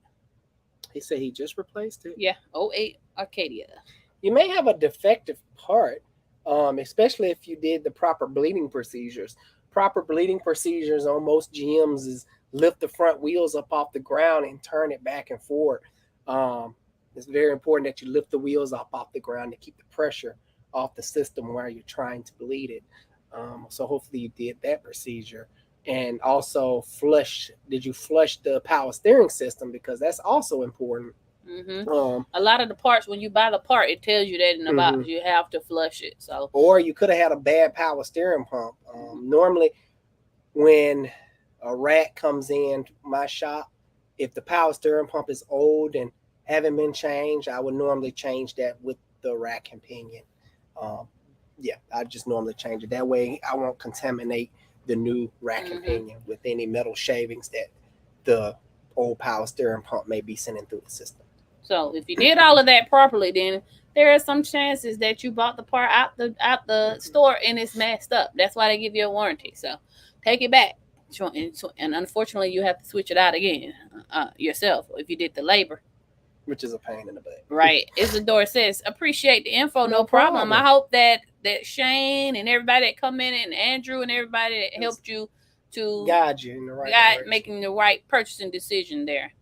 He said he just replaced it. Yeah, 08 Acadia. You may have a defective part, especially if you did the proper bleeding procedures. Proper bleeding procedures on most GMs is lift the front wheels up off the ground and turn it back and forth. It's very important that you lift the wheels up off the ground to keep the pressure off the system while you're trying to bleed it. So hopefully you did that procedure. And also did you flush the power steering system? Because that's also important. A lot of the parts, when you buy the part, it tells you that in the box. You have to flush it. So, or you could have had a bad power steering pump. Normally, when a rack comes in my shop, if the power steering pump is old and haven't been changed, I would normally change that with the rack and pinion. I just normally change it. That way I won't contaminate the new rack and pinion with any metal shavings that the old power steering pump may be sending through the system. So if you did all of that properly, then there are some chances that you bought the part out the store and it's messed up. That's why they give you a warranty. So take it back. And unfortunately, you have to switch it out again yourself if you did the labor. Which is a pain in the butt. Right. Isadora says, appreciate the info. No problem. I hope that Shane and everybody that come in and Andrew and everybody that helped you to guide you in the right direction. Making the right purchasing decision there.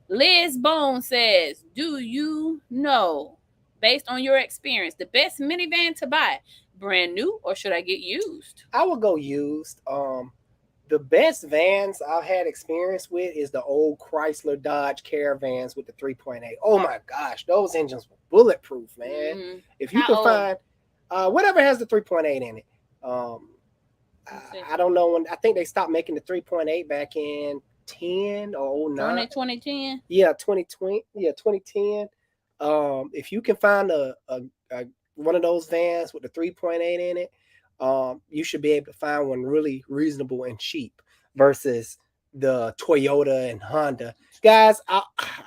Liz Bone says, do you know, based on your experience, the best minivan to buy? Brand new or should I get used? I would go used. The best vans I've had experience with is the old Chrysler Dodge Caravans with the 3.8. Oh my gosh, those engines were bulletproof, man. Mm-hmm. If you can find whatever has the 3.8 in it. I don't know when. I think they stopped making the 3.8 back in 10 or 09. 2010. Yeah, 2020. Yeah, 2010. If you can find a one of those vans with the 3.8 in it, you should be able to find one really reasonable and cheap versus the Toyota and Honda. Guys, I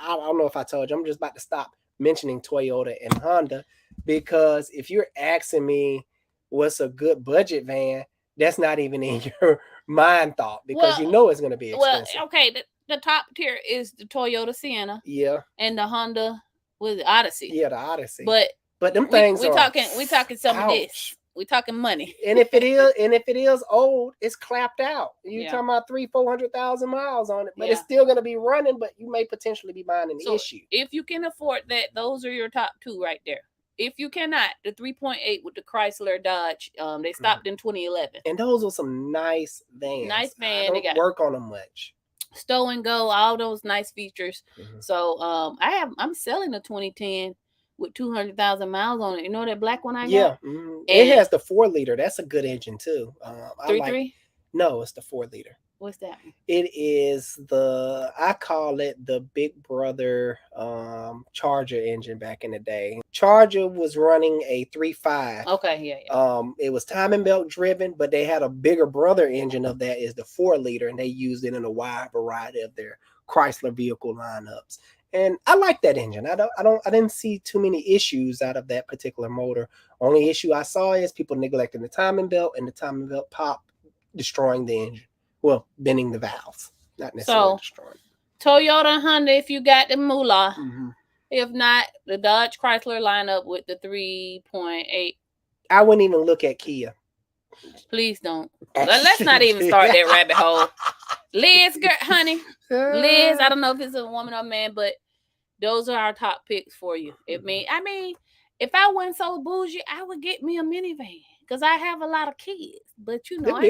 don't know if I told you, I'm just about to stop mentioning Toyota and Honda because if you're asking me what's a good budget van, that's not even in your mind thought because you know it's going to be expensive. Well, okay, the top tier is the Toyota Sienna. Yeah. And the Honda with the Odyssey. Yeah, the Odyssey. But them things we talking some of this. We talking money. and if it is old, it's clapped out. You're talking about 300,000-400,000 miles on it, but it's still going to be running, but you may potentially be buying an issue. If you can afford that, those are your top two right there. If you cannot, the 3.8 with the Chrysler Dodge, they stopped in 2011. And those are some nice vans. Nice van. They got work on them much. Stow and go, all those nice features. Mm-hmm. So I'm selling a 2010 with 200,000 miles on it. You know that black one I got? Yeah. Mm-hmm. It has the 4-liter. That's a good engine too. 3.3? No, it's the 4-liter. What's that? It is I call it the Big Brother Charger engine back in the day. Charger was running a 3.5. Okay, yeah. It was timing belt driven, but they had a bigger brother engine of that is the 4-liter, and they used it in a wide variety of their Chrysler vehicle lineups. And I like that engine. I didn't see too many issues out of that particular motor. Only issue I saw is people neglecting the timing belt and the timing belt pop, destroying the engine. Well, bending the valves, not necessarily destroying. Toyota, Honda, if you got the moolah. Mm-hmm. If not, the Dodge Chrysler lineup with the 3.8. I wouldn't even look at Kia. Please don't. Let's not even start that rabbit hole. Liz, honey. Liz, I don't know if it's a woman or a man, but those are our top picks for you. I mean, if I wasn't so bougie, I would get me a minivan. Because I have a lot of kids, but you know, I'm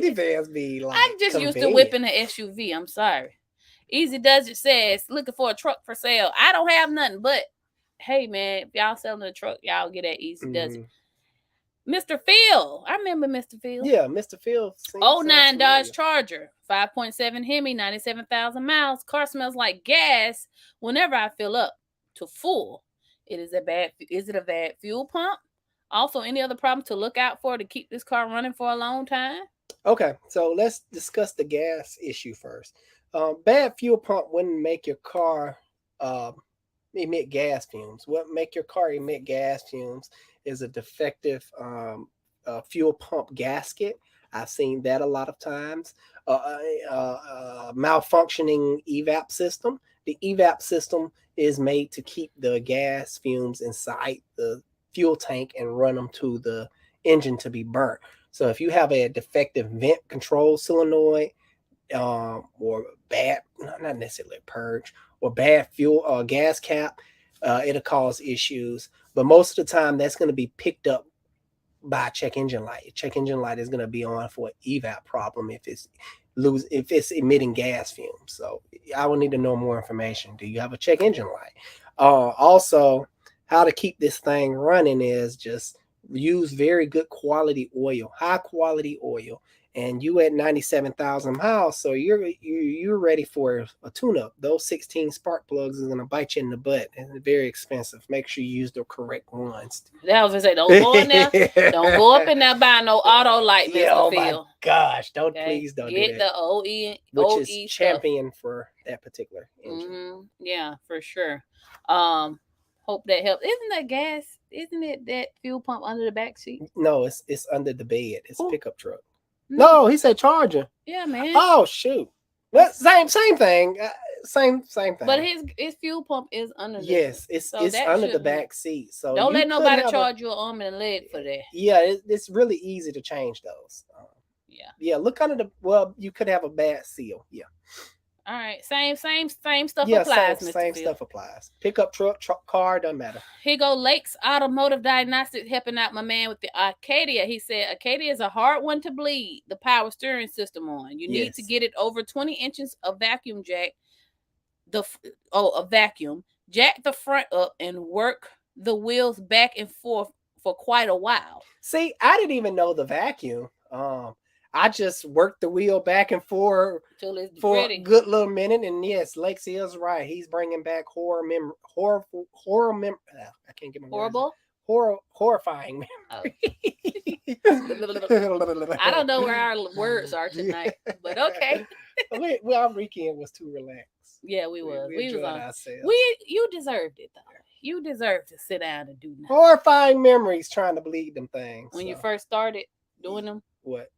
just used to whipping an SUV. I'm sorry. Easy Does It says looking for a truck for sale. I don't have nothing, but hey, man, if y'all selling a truck, y'all get that Easy Does It. Mr. Phil, I remember Mr. Phil. Yeah, Mr. Phil. 09 Dodge Charger, 5.7 Hemi, 97,000 miles. Car smells like gas whenever I fill up to full. Is it a bad fuel pump? Also, any other problems to look out for to keep this car running for a long time? Okay, so let's discuss the gas issue first. Bad fuel pump wouldn't make your car emit gas fumes. What make your car emit gas fumes is a defective fuel pump gasket. I've seen that a lot of times. Malfunctioning evap system. The evap system is made to keep the gas fumes inside the fuel tank and run them to the engine to be burnt. So if you have a defective vent control solenoid or bad, not necessarily a purge, or bad fuel gas cap, it'll cause issues. But most of the time that's going to be picked up by a check engine light. Check engine light is going to be on for an evap problem if it's emitting gas fumes. So I will need to know more information. Do you have a check engine light? Also, how to keep this thing running is just use very good quality oil, high quality oil. And you at 97,000 miles, so you're ready for a tune-up. Those 16 spark plugs is gonna bite you in the butt, and they're very expensive. Make sure you use the correct ones. That was gonna say, don't go in there. Don't go up in there buying no auto light, Mr. Yeah, oh my Phil. gosh, don't Okay? please don't Get do that. the OE, Which OE is stuff. champion for that particular engine. Yeah, for sure. Hope that helps. Isn't that gas? Isn't it that fuel pump under the back seat? No, it's under the bed. It's a Ooh. pickup truck. No, he said Charger. Yeah, man. Oh shoot, well, same thing. Same thing. But his fuel pump is under. Yes, it's under the back seat. So don't let nobody charge you an arm and a leg for that. Yeah, it's really easy to change those. Yeah. Look under the. Well, you could have a bad seal. Yeah. All right, same stuff yeah, applies. Same stuff applies. Pickup truck, car, doesn't matter. Here go Lakes Automotive Diagnostics helping out my man with the Acadia. He said Acadia is a hard one to bleed the power steering system on. You need to get it over 20 inches of vacuum jack. A vacuum. Jack the front up and work the wheels back and forth for quite a while. See, I didn't even know the vacuum. I just worked the wheel back and forth for a good little minute, and yes, Lexi is right. He's bringing back horror memory. I can't get my horrible. Horrifying memory. Oh. I don't know where our words are tonight, but okay. Well, our weekend was too relaxed. Yeah, we was. We enjoyed ourselves. You deserved it though. You deserved to sit down and do nothing. Horrifying memories trying to bleed them things. When you first started doing them, what?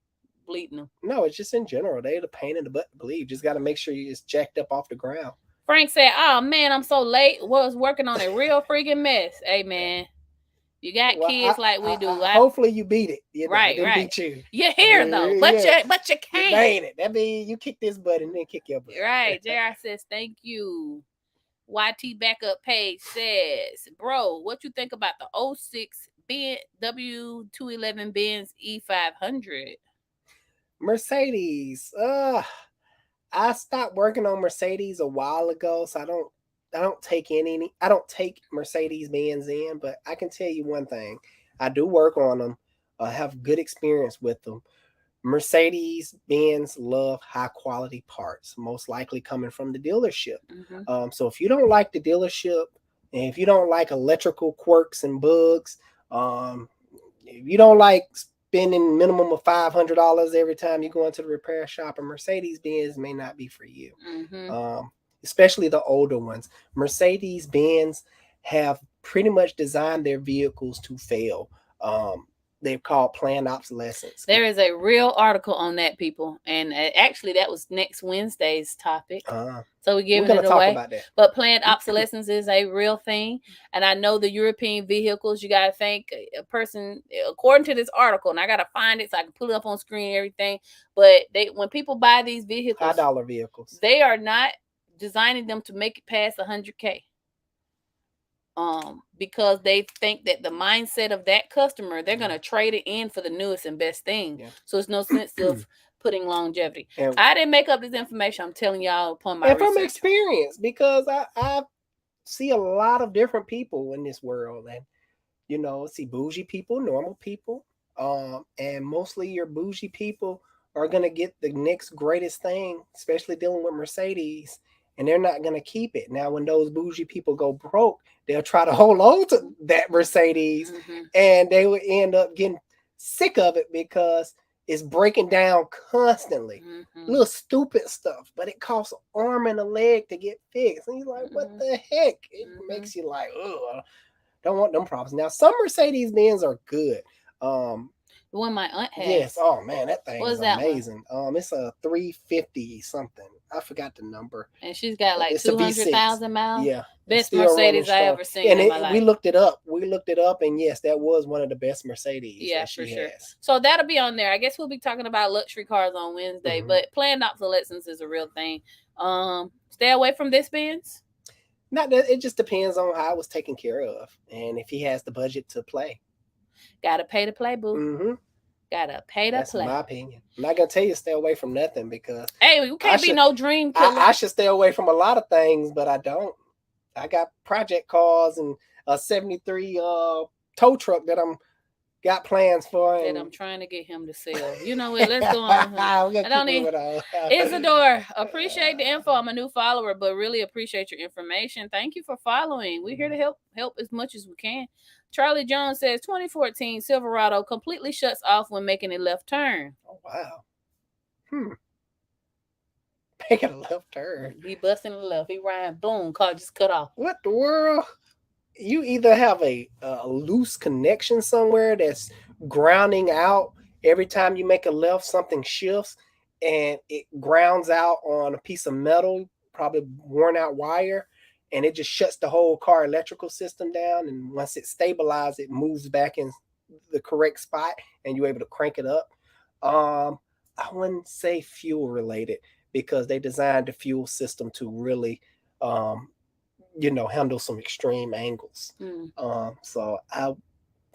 Bleeding them. No, it's just in general. They're the pain in the butt to bleed. Just got to make sure it's jacked up off the ground. Frank said, "Oh man, I'm so late. Was working on a real freaking mess." Hey man, you got kids like we do. Hopefully you beat it. Right. Beat you. You're here though, but you can't. Ain't it? That means you kick this butt and then kick your butt. Right. JR says, "Thank you." YT backup page says, "Bro, what you think about the 06 BMW 211 Benz E500?" Mercedes. I stopped working on Mercedes a while ago, so I don't take Mercedes Benz in, but I can tell you one thing. I do work on them. I have good experience with them. Mercedes Benz love high quality parts, most likely coming from the dealership. Mm-hmm. So if you don't like the dealership, and if you don't like electrical quirks and bugs, if you don't like spending minimum of $500 every time you go into the repair shop, a Mercedes Benz may not be for you. Mm-hmm. Especially the older ones. Mercedes Benz have pretty much designed their vehicles to fail. They're called planned obsolescence. There is a real article on that, people, and actually that was next Wednesday's topic. So we're giving it away. About that. But planned obsolescence is a real thing, and I know the European vehicles. You got to think a person, according to this article, and I got to find it so I can pull it up on screen and everything. But when people buy these vehicles, $5 vehicles, they are not designing them to make it past 100K. Because they think that the mindset of that customer, they're gonna trade it in for the newest and best thing. Yeah. So it's no sense of putting longevity. And I didn't make up this information. I'm telling y'all upon my research. From experience, because I see a lot of different people in this world, and see bougie people, normal people, and mostly your bougie people are gonna get the next greatest thing, especially dealing with Mercedes. And they're not going to keep it. Now, when those bougie people go broke, they'll try to hold on to that Mercedes, and they will end up getting sick of it because it's breaking down constantly. Little stupid stuff, but it costs an arm and a leg to get fixed. And you're like, what the heck? It makes you like, ugh, don't want them problems. Now, some Mercedes Benz are good. The one my aunt has. Yes. Oh man, that thing is amazing. One? It's a 350 something. I forgot the number. And she's got like 200,000 miles. Yeah. Best Mercedes I ever seen in my life. We looked it up. And yes, that was one of the best Mercedes. Yeah, for sure. So that'll be on there. I guess we'll be talking about luxury cars on Wednesday, but planned obsolescence is a real thing. Stay away from this Benz. Not that, it just depends on how it was taken care of, and if he has the budget to play. Gotta pay to play, boo. Gotta pay to play. That's my opinion. I'm not gonna tell you stay away from nothing because you can't be no dream killer. I should stay away from a lot of things, but I don't. I got project cars and a 73 tow truck that I'm got plans for. That I'm trying to get him to sell. You know what? Let's go on. I don't need Isadore, appreciate the info. I'm a new follower, but really appreciate your information. Thank you for following. We're here to help as much as we can. Charlie Jones says 2014 Silverado completely shuts off when making a left turn. Oh wow. Making a left turn. He busting the left. He riding. Boom. Car just cut off. What the world? You either have a loose connection somewhere that's grounding out every time you make a left, something shifts and it grounds out on a piece of metal, probably worn out wire, and it just shuts the whole car electrical system down. And once it stabilizes, it moves back in the correct spot and you're able to crank it up. I wouldn't say fuel related because they designed the fuel system to really handle some extreme angles. So I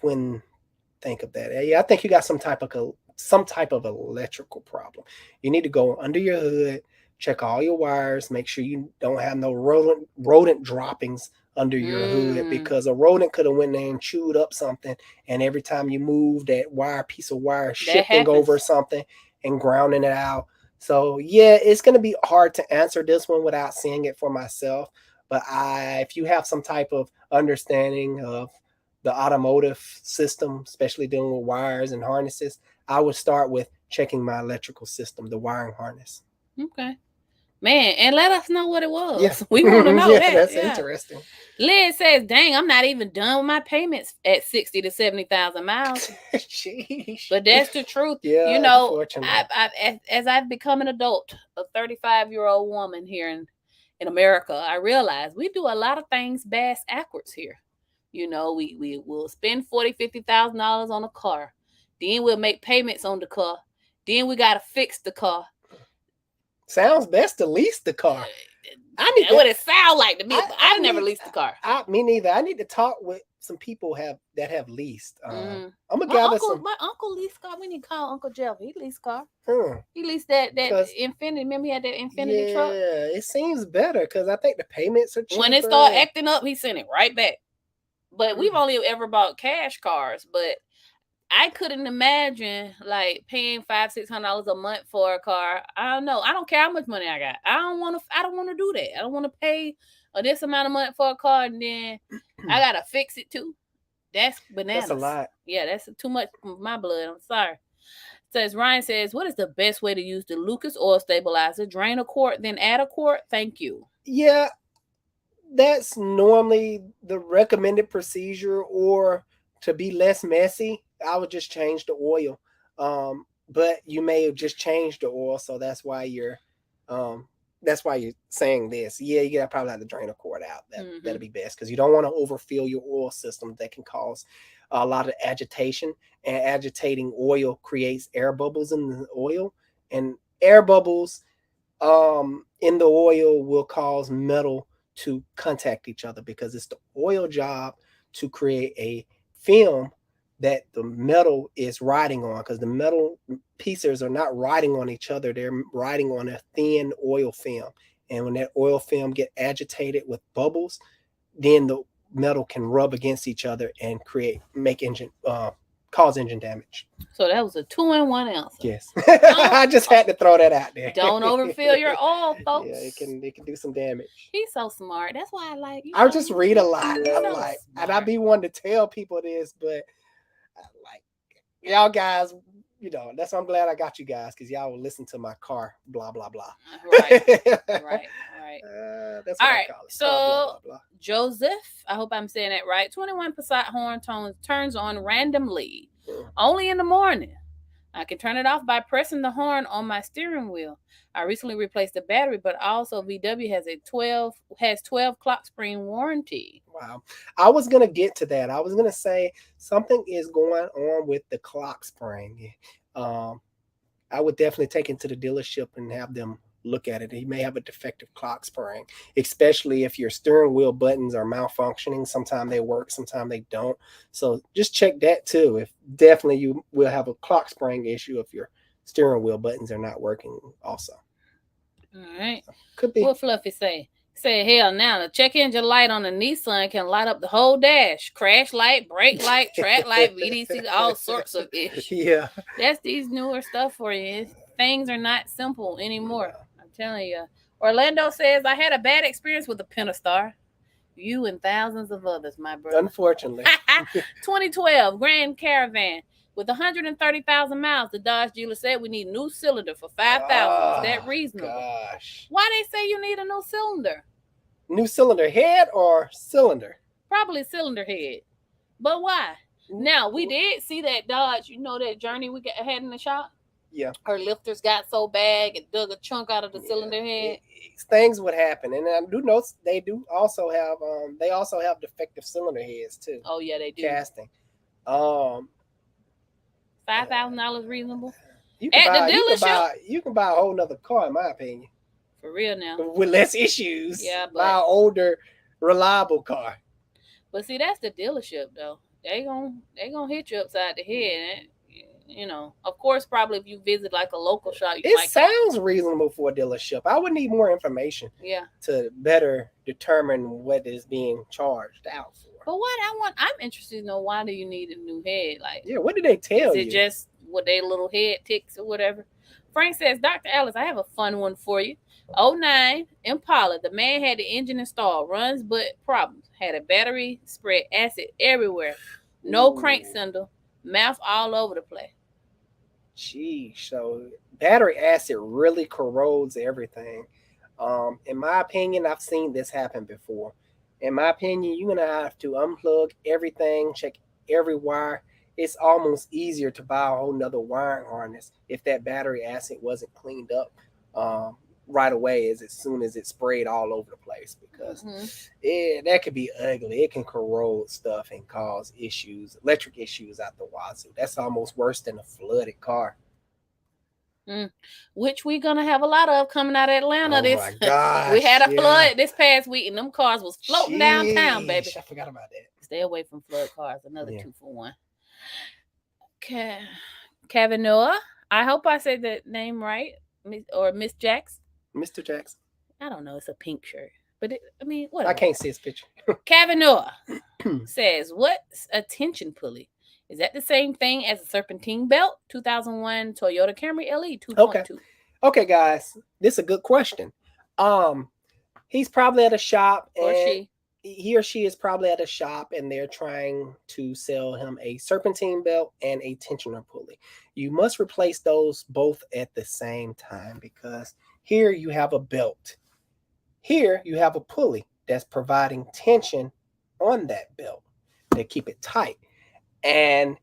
wouldn't think of that. Yeah, I think you got some type of electrical problem. You need to go under your hood, check all your wires, make sure you don't have no rodent droppings under your hood, because a rodent could have went there and chewed up something, and every time you move that piece of wire shifting over something and grounding it out. So yeah, it's going to be hard to answer this one without seeing it for myself. But if you have some type of understanding of the automotive system, especially dealing with wires and harnesses, I would start with checking my electrical system, the wiring harness. Okay. Man, and let us know what it was. Yes. We want to know that. That's interesting. Liz says, dang, I'm not even done with my payments at 60 to 70,000 miles. Sheesh. But that's the truth. Yeah, you know, as I've become an adult, a 35-year-old woman here in America, I realize we do a lot of things backwards here. You know, we will spend $40,000-$50,000 on a car. Then we'll make payments on the car. Then we got to fix the car. Sounds best to lease the car. That's what it sounds like to me. I've never leased the car. Me neither. I need to talk with some people that have leased. I'm gonna gather some. My uncle leased car. We need to call Uncle Jeff. He leased car. He leased that Infiniti. Remember he had that Infiniti truck? Yeah, it seems better because I think the payments are cheaper. When it start acting up, he sent it right back. But we've only ever bought cash cars. But I couldn't imagine like paying $500-$600 a month for a car. I don't know. I don't care how much money I got. I don't want to do that. I don't want to pay this amount of money for a car and then I gotta fix it too. That's bananas. That's a lot. Yeah, that's too much for my blood. I'm sorry. Ryan says, what is the best way to use the Lucas oil stabilizer? Drain a quart, then add a quart. Thank you. Yeah, that's normally the recommended procedure, or to be less messy, I would just change the oil. But you may have just changed the oil, so that's why you're saying this. Yeah, you gotta probably have to drain a quart out. That'll be best because you don't want to overfill your oil system. That can cause a lot of agitation, and agitating oil creates air bubbles in the oil, and air bubbles in the oil will cause metal to contact each other because it's the oil job to create a film that the metal is riding on, because the metal pieces are not riding on each other. They're riding on a thin oil film. And when that oil film get agitated with bubbles, then the metal can rub against each other and cause engine damage. So that was a 2-in-1 answer. Yes. I just had to throw that out there. Don't overfill your oil, folks. Yeah, it can do some damage. He's so smart. That's why I like you. I just read a lot. And I be wanting to tell people this, but y'all guys, that's why I'm glad I got you guys, because y'all will listen to my car, blah, blah, blah. Right. That's what all I right. call it. So, blah, blah, blah. Joseph, I hope I'm saying that right. 21% horn turns on randomly, only in the morning. I can turn it off by pressing the horn on my steering wheel. I recently replaced the battery, but also VW has 12 clock spring warranty. Wow. I was going to get to that. I was going to say something is going on with the clock spring. I would definitely take it to the dealership and have them look at it. He may have a defective clock spring, especially if your steering wheel buttons are malfunctioning. Sometimes they work, sometimes they don't. So just check that too. If definitely you will have a clock spring issue if your steering wheel buttons are not working also. All right. Could be. What Fluffy say? Say hell now, the check engine light on the Nissan can light up the whole dash. Crash light, brake light, track light, VDC, all sorts of ish. Yeah. That's these newer stuff for you. Things are not simple anymore. I'm telling you. Orlando says, I had a bad experience with the Pentastar. You and thousands of others, my brother. Unfortunately. 2012 Grand Caravan. With 130,000 miles, the Dodge dealer said we need a new cylinder for 5,000. Is that reasonable? Gosh. Why they say you need a new cylinder? New cylinder head or cylinder? Probably cylinder head. But why? Now, we did see that Dodge, you know, that Journey we had in the shop? Yeah. Her lifters got so bad and dug a chunk out of the cylinder head. Things would happen. And I do know they also have defective cylinder heads too. Oh yeah, they do. Casting. $5,000 reasonable. You can buy a whole nother car, in my opinion. For real now. With less issues. Yeah, but buy an older, reliable car. But see, that's the dealership though. They gonna hit you upside the head. You know, of course, probably if you visit like a local shop, it sounds reasonable for a dealership. I would need more information. Yeah. To better determine what is being charged out for. But I'm interested to know, why do you need a new head? Like, yeah, what did they tell you? Is it just what their little head ticks or whatever? Frank says, Dr. Ellis, I have a fun one for you. 09 Impala. The man had the engine installed, runs but problems. Had a battery, spread acid everywhere. No crank cylinder, mouth all over the place. Geez, so battery acid really corrodes everything. In my opinion, I've seen this happen before. In my opinion, you're gonna have to unplug everything, check every wire. It's almost easier to buy a whole nother wiring harness if that battery acid wasn't cleaned up right away as soon as it sprayed all over the place, because that could be ugly. It can corrode stuff and cause issues, electric issues out the wazoo. That's almost worse than a flooded car. Which we're gonna have a lot of coming out of Atlanta. My gosh, we had a flood this past week, and them cars was floating downtown, baby. I forgot about that. Stay away from flood cars. Another 2 for 1. Kavanaugh. I hope I said that name right, or Miss Jax. Mr. Jackson. I don't know. It's a pink shirt, but what? I can't see his picture. Kavanaugh says, "What's a tension pulley? Is that the same thing as a serpentine belt?" 2001 Toyota Camry LE 2.2. Okay, guys, this is a good question. He's probably at a shop, and he or she is probably at a shop, and they're trying to sell him a serpentine belt and a tensioner pulley. You must replace those both at the same time, because here you have a belt. Here you have a pulley that's providing tension on that belt to keep it tight. And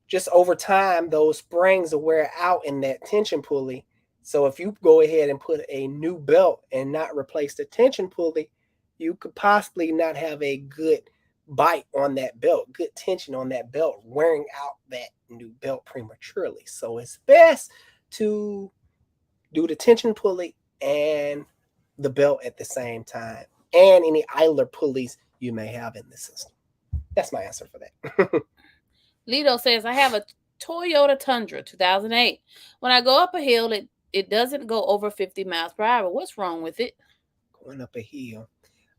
just over time, those springs will wear out in that tension pulley. So if you go ahead and put a new belt and not replace the tension pulley, you could possibly not have a good bite on that belt, good tension on that belt, wearing out that new belt prematurely. So it's best to do the tension pulley and the belt at the same time, and any idler pulleys you may have in the system. That's my answer for that. Lido says, I have a Toyota Tundra 2008. When I go up a hill, it doesn't go over 50 miles per hour. What's wrong with it? Going up a hill.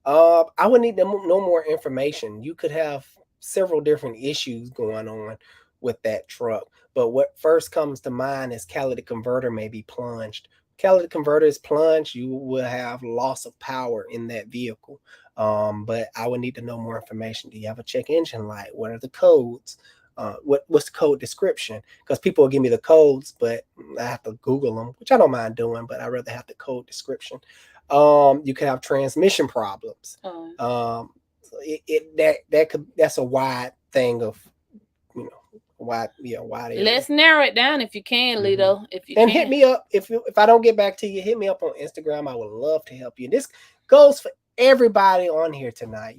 I would need no more information. You could have several different issues going on with that truck. But what first comes to mind is catalytic converter may be plunged. Catalytic converter is plunged, you will have loss of power in that vehicle. But I would need to know more information. Do you have a check engine light? What are the codes? What's the code description? Because people will give me the codes, but I have to Google them, which I don't mind doing, but I'd rather have the code description. You could have transmission problems. That's a wide thing of, wide. Let's narrow it down if you can, Lido. If you can. Hit me up if I don't get back to you. Hit me up on Instagram. I would love to help you. This goes for everybody on here tonight.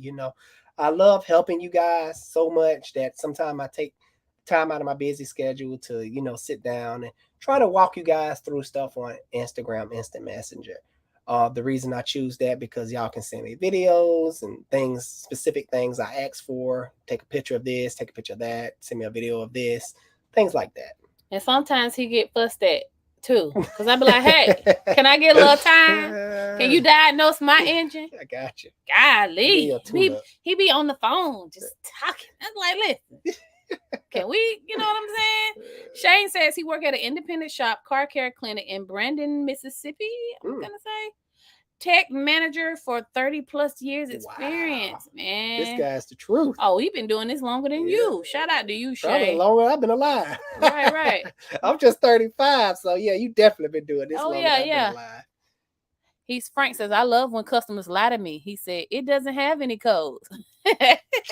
I love helping you guys so much that sometimes I take time out of my busy schedule to sit down and try to walk you guys through stuff on Instagram Instant Messenger. The reason I choose that, because y'all can send me videos and specific things I ask for. Take a picture of this, take a picture of that, send me a video of this, things like that. And sometimes he get fussed at. too. Because I'd be like, hey, can I get a little time? Can you diagnose my engine? I got you. Golly. Give me a He be on the phone just talking. I'm like, listen. Can we, you know what I'm saying? Shane says he worked at an independent shop, car care clinic in Brandon, Mississippi. I'm gonna say tech manager for 30 plus years experience. Wow. Man, This guy's the truth. Oh, he been doing this longer than you. Shout out to you, Probably Shane. longer I've been alive. Right. I'm just 35, so yeah, you definitely been doing this longer than I've been alive. Frank says, I love when customers lie to me. He said, it doesn't have any codes.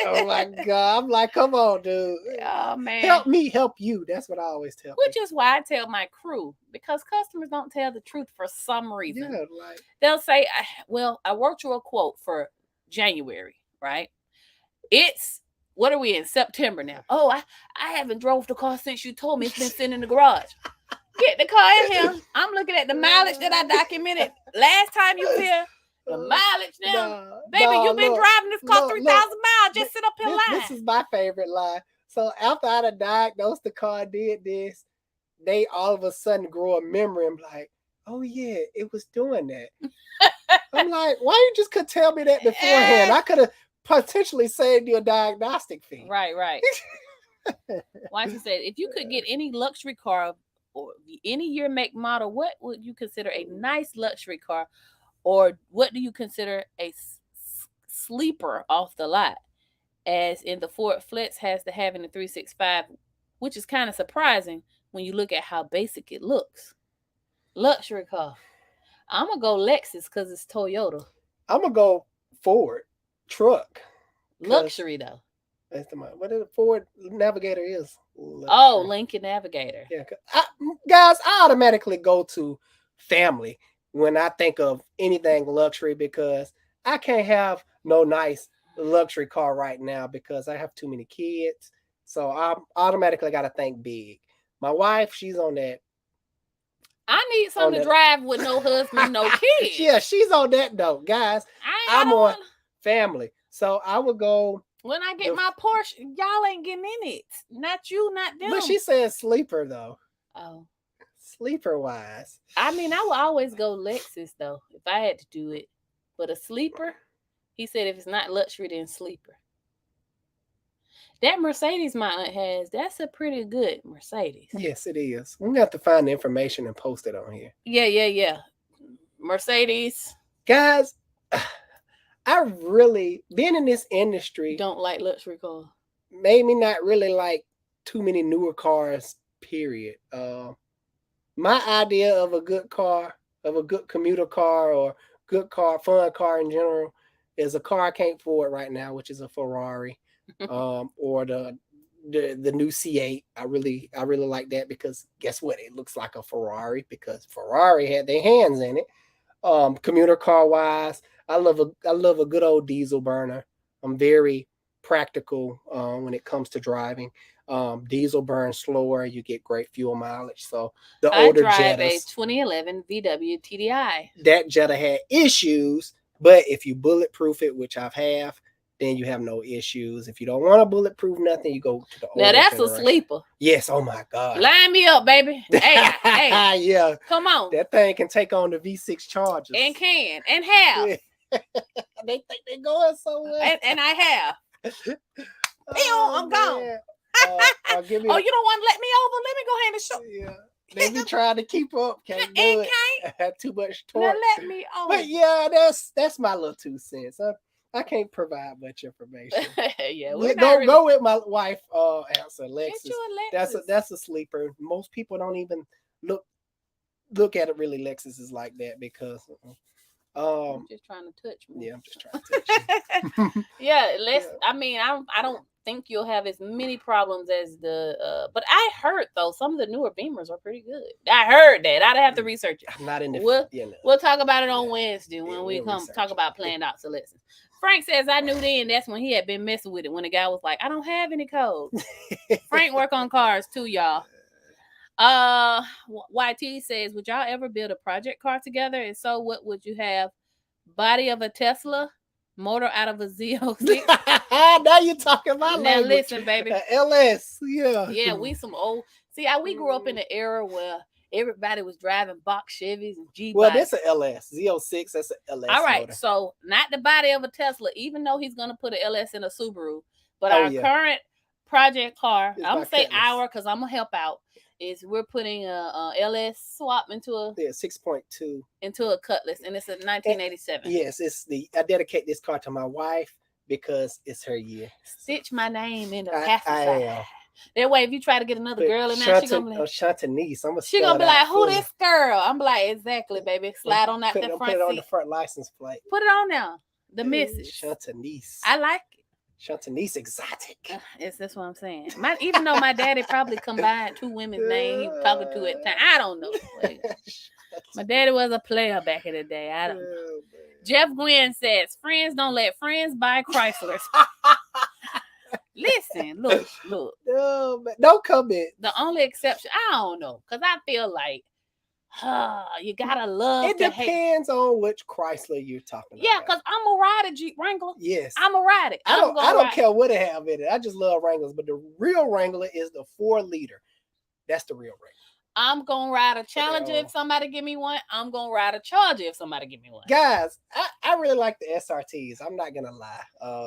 Oh my God. I'm like, come on, dude. Oh, man. Help me help you. That's what I always tell Which is why I tell my crew, because customers don't tell the truth for some reason. Yeah, like, they'll say, well, I wrote you a quote for January, right? It's, what are we in? September now. Oh, I haven't drove the car since you told me it's been sitting in the garage. Get the car in here. I'm looking at the mileage that I documented last time you were here. The mileage now. Baby, you've been driving this car 3,000 miles. Just sit up here lying. This is my favorite lie. So after I had diagnosed the car, did this, they all of a sudden grow a memory and be like, oh yeah, it was doing that. I'm like, why you just could tell me that beforehand? I could have potentially saved you a diagnostic fee. Right. Why she said, if you could get any luxury car or any year, make, model, what would you consider a nice luxury car, or what do you consider a sleeper off the lot? As in the Ford Flex has to have in the 365, which is kind of surprising when you look at how basic it looks. Luxury car. I'm gonna go Lexus because it's Toyota. I'm gonna go Ford truck. Luxury though. That's what the Ford Navigator is. Luxury. Oh, Lincoln Navigator. Yeah, guys, I automatically go to family when I think of anything luxury, because I can't have no nice luxury car right now because I have too many kids. So I automatically got to think big. My wife, she's on that. I need something to drive with no husband, no kids. Yeah, she's on that note, guys. I'm on family. So I would go. When I get my Porsche, y'all ain't getting in it. Not you, not them. But she said sleeper though. Oh. Sleeper wise. I mean, I would always go Lexus though, if I had to do it. But a sleeper, he said if it's not luxury, then sleeper. That Mercedes my aunt has, that's a pretty good Mercedes. Yes, it is. We're gonna have to find the information and post it on here. Yeah. Mercedes. Guys, I really, being in this industry, don't like luxury cars. Made me not really like too many newer cars, period. My idea of a good car, of a good commuter car or good car, fun car in general, is a car I can't afford right now, which is a Ferrari, or the new C8. I really like that because guess what? It looks like a Ferrari because Ferrari had their hands in it. Commuter car wise, I love a good old diesel burner. I'm very practical when it comes to driving. Diesel burns slower. You get great fuel mileage. So the older Jettas. I drive a 2011 VW TDI. That Jetta had issues, but if you bulletproof it, which I have, then you have no issues. If you don't want to bulletproof nothing, you go to the older. Now that's generation. A sleeper. Yes. Oh my God. Line me up, baby. Hey. Yeah. Come on. That thing can take on the V6 Chargers. And have. Yeah. They think they're going somewhere. And I have. I'm gone. Give me you don't want to let me over? Let me go ahead and show. Yeah. They be trying to keep up. Can't do it. Have too much torque. Now let me over. But yeah, that's my little 2 cents. I can't provide much information. Yeah, go with my wife answer, Lexus. Get you a Lexus. That's a sleeper. Most people don't even look at it really. Lexus is like that because I'm just trying to touch me. Yeah, I'm just trying to touch you. Yeah, I mean, I don't think you'll have as many problems as the but I heard though some of the newer Beamers are pretty good. I heard that. I'd have to research it. I'm not in the we'll talk about it on Wednesday when we come talk about planned obsolescence. Frank says I knew then that's when he had been messing with it when the guy was like, I don't have any codes. Frank work on cars too, y'all. YT says, would y'all ever build a project car together? And so what would you have? Body of a Tesla, motor out of a Z06. Now you're talking about now listen, baby. LS. Yeah. Yeah, we some old. See, we grew up in the era where everybody was driving box Chevys and G Well, bikes. that's a LS. Z06, that's a LS. All right, motor. so not the body of a Tesla, even though he's gonna put an LS in a Subaru, but Oh, our yeah. current project car, It's I'm my gonna say Cutlass. our because I'm gonna help out. Is we're putting a LS swap into a 6.2. Cutlass, and it's a 1987. Yes, I dedicate this car to my wife because it's her year. Stitch my name in the I passenger am. side. That way, if you try to get another girl in there, she gonna be like, Shantanice. she gonna be like, who this girl? I'm like, exactly, baby. Slide on that Put front it on seat. the front license plate. Put it on there. The missus. Shantanice. I like it. Shantanice exotic. That's what I'm saying. Even though my daddy probably combined two women's names he was talking to at the time. I don't know. My daddy was a player back in the day. I don't know. Jeff Gwynn says, friends don't let friends buy Chryslers. Listen, look. No, don't comment. The only exception, I don't know, because I feel like you gotta love it to hate. depends on which Chrysler you're talking about. Yeah, because I'm gonna ride a Jeep Wrangler. Yes. I'm gonna ride it. I don't care what it have in it. I just love Wranglers, but the real Wrangler is the 4-liter. That's the real Wrangler. I'm gonna ride a Challenger if somebody give me one. I'm gonna ride a Charger if somebody give me one. Guys, I really like the SRTs. I'm not gonna lie.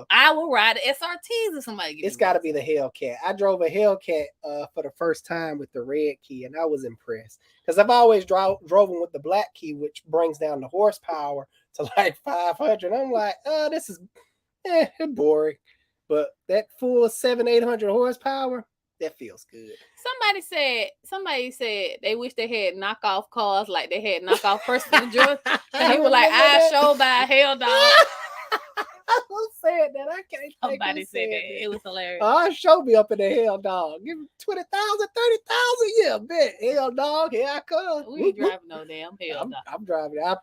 I will ride the SRTs if somebody give me one. It's got to be the Hellcat. I drove a Hellcat for the first time with the red key, and I was impressed because I've always drove them with the black key, which brings down the horsepower to like 500. I'm like, oh, this is boring. But that full 700-800 horsepower, that feels good. Somebody said they wish they had knockoff cars like they had knockoff personal injuries. And he was like, I show by a hell dog. Who said that? I can't. Somebody said that. It was hilarious. I'll show me up in the hell dog. Give him 20,000, 30,000. Yeah, bet. Hell dog, here I come. We ain't driving no damn hell dog. I'm driving. I'll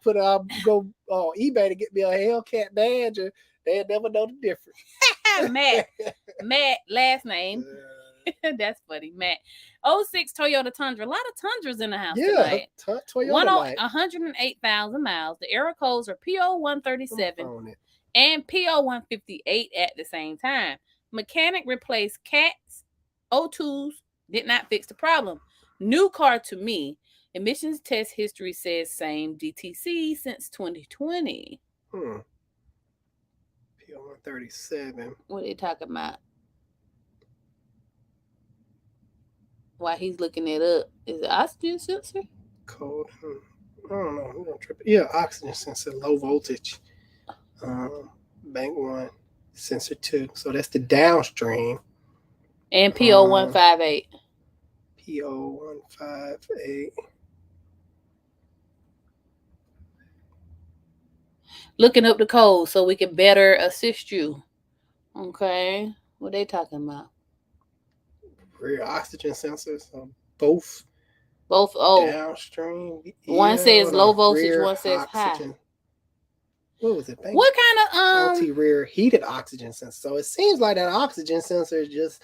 go on eBay to get me a Hellcat badge, and they'll never know the difference. Matt, last name. That's funny, Matt. 06 Toyota Tundra. A lot of Tundras in the house tonight. Toyota. 108,000 miles. The error codes are PO137 and PO158 at the same time. Mechanic replaced CATs. O2s did not fix the problem. New car to me. Emissions test history says same DTC since 2020. PO137. What are they talking about? While he's looking it up, is it oxygen sensor? Code. I don't know. I'm gonna trip. Yeah, oxygen sensor, low voltage. Bank 1, sensor 2. So that's the downstream. And PO158. PO158. Looking up the code so we can better assist you. Okay. What they talking about? Rear oxygen sensors. Both. Downstream. One says low voltage, one says oxygen. High. What was it? What kind of multi-rear heated oxygen sensor? So it seems like that oxygen sensor is just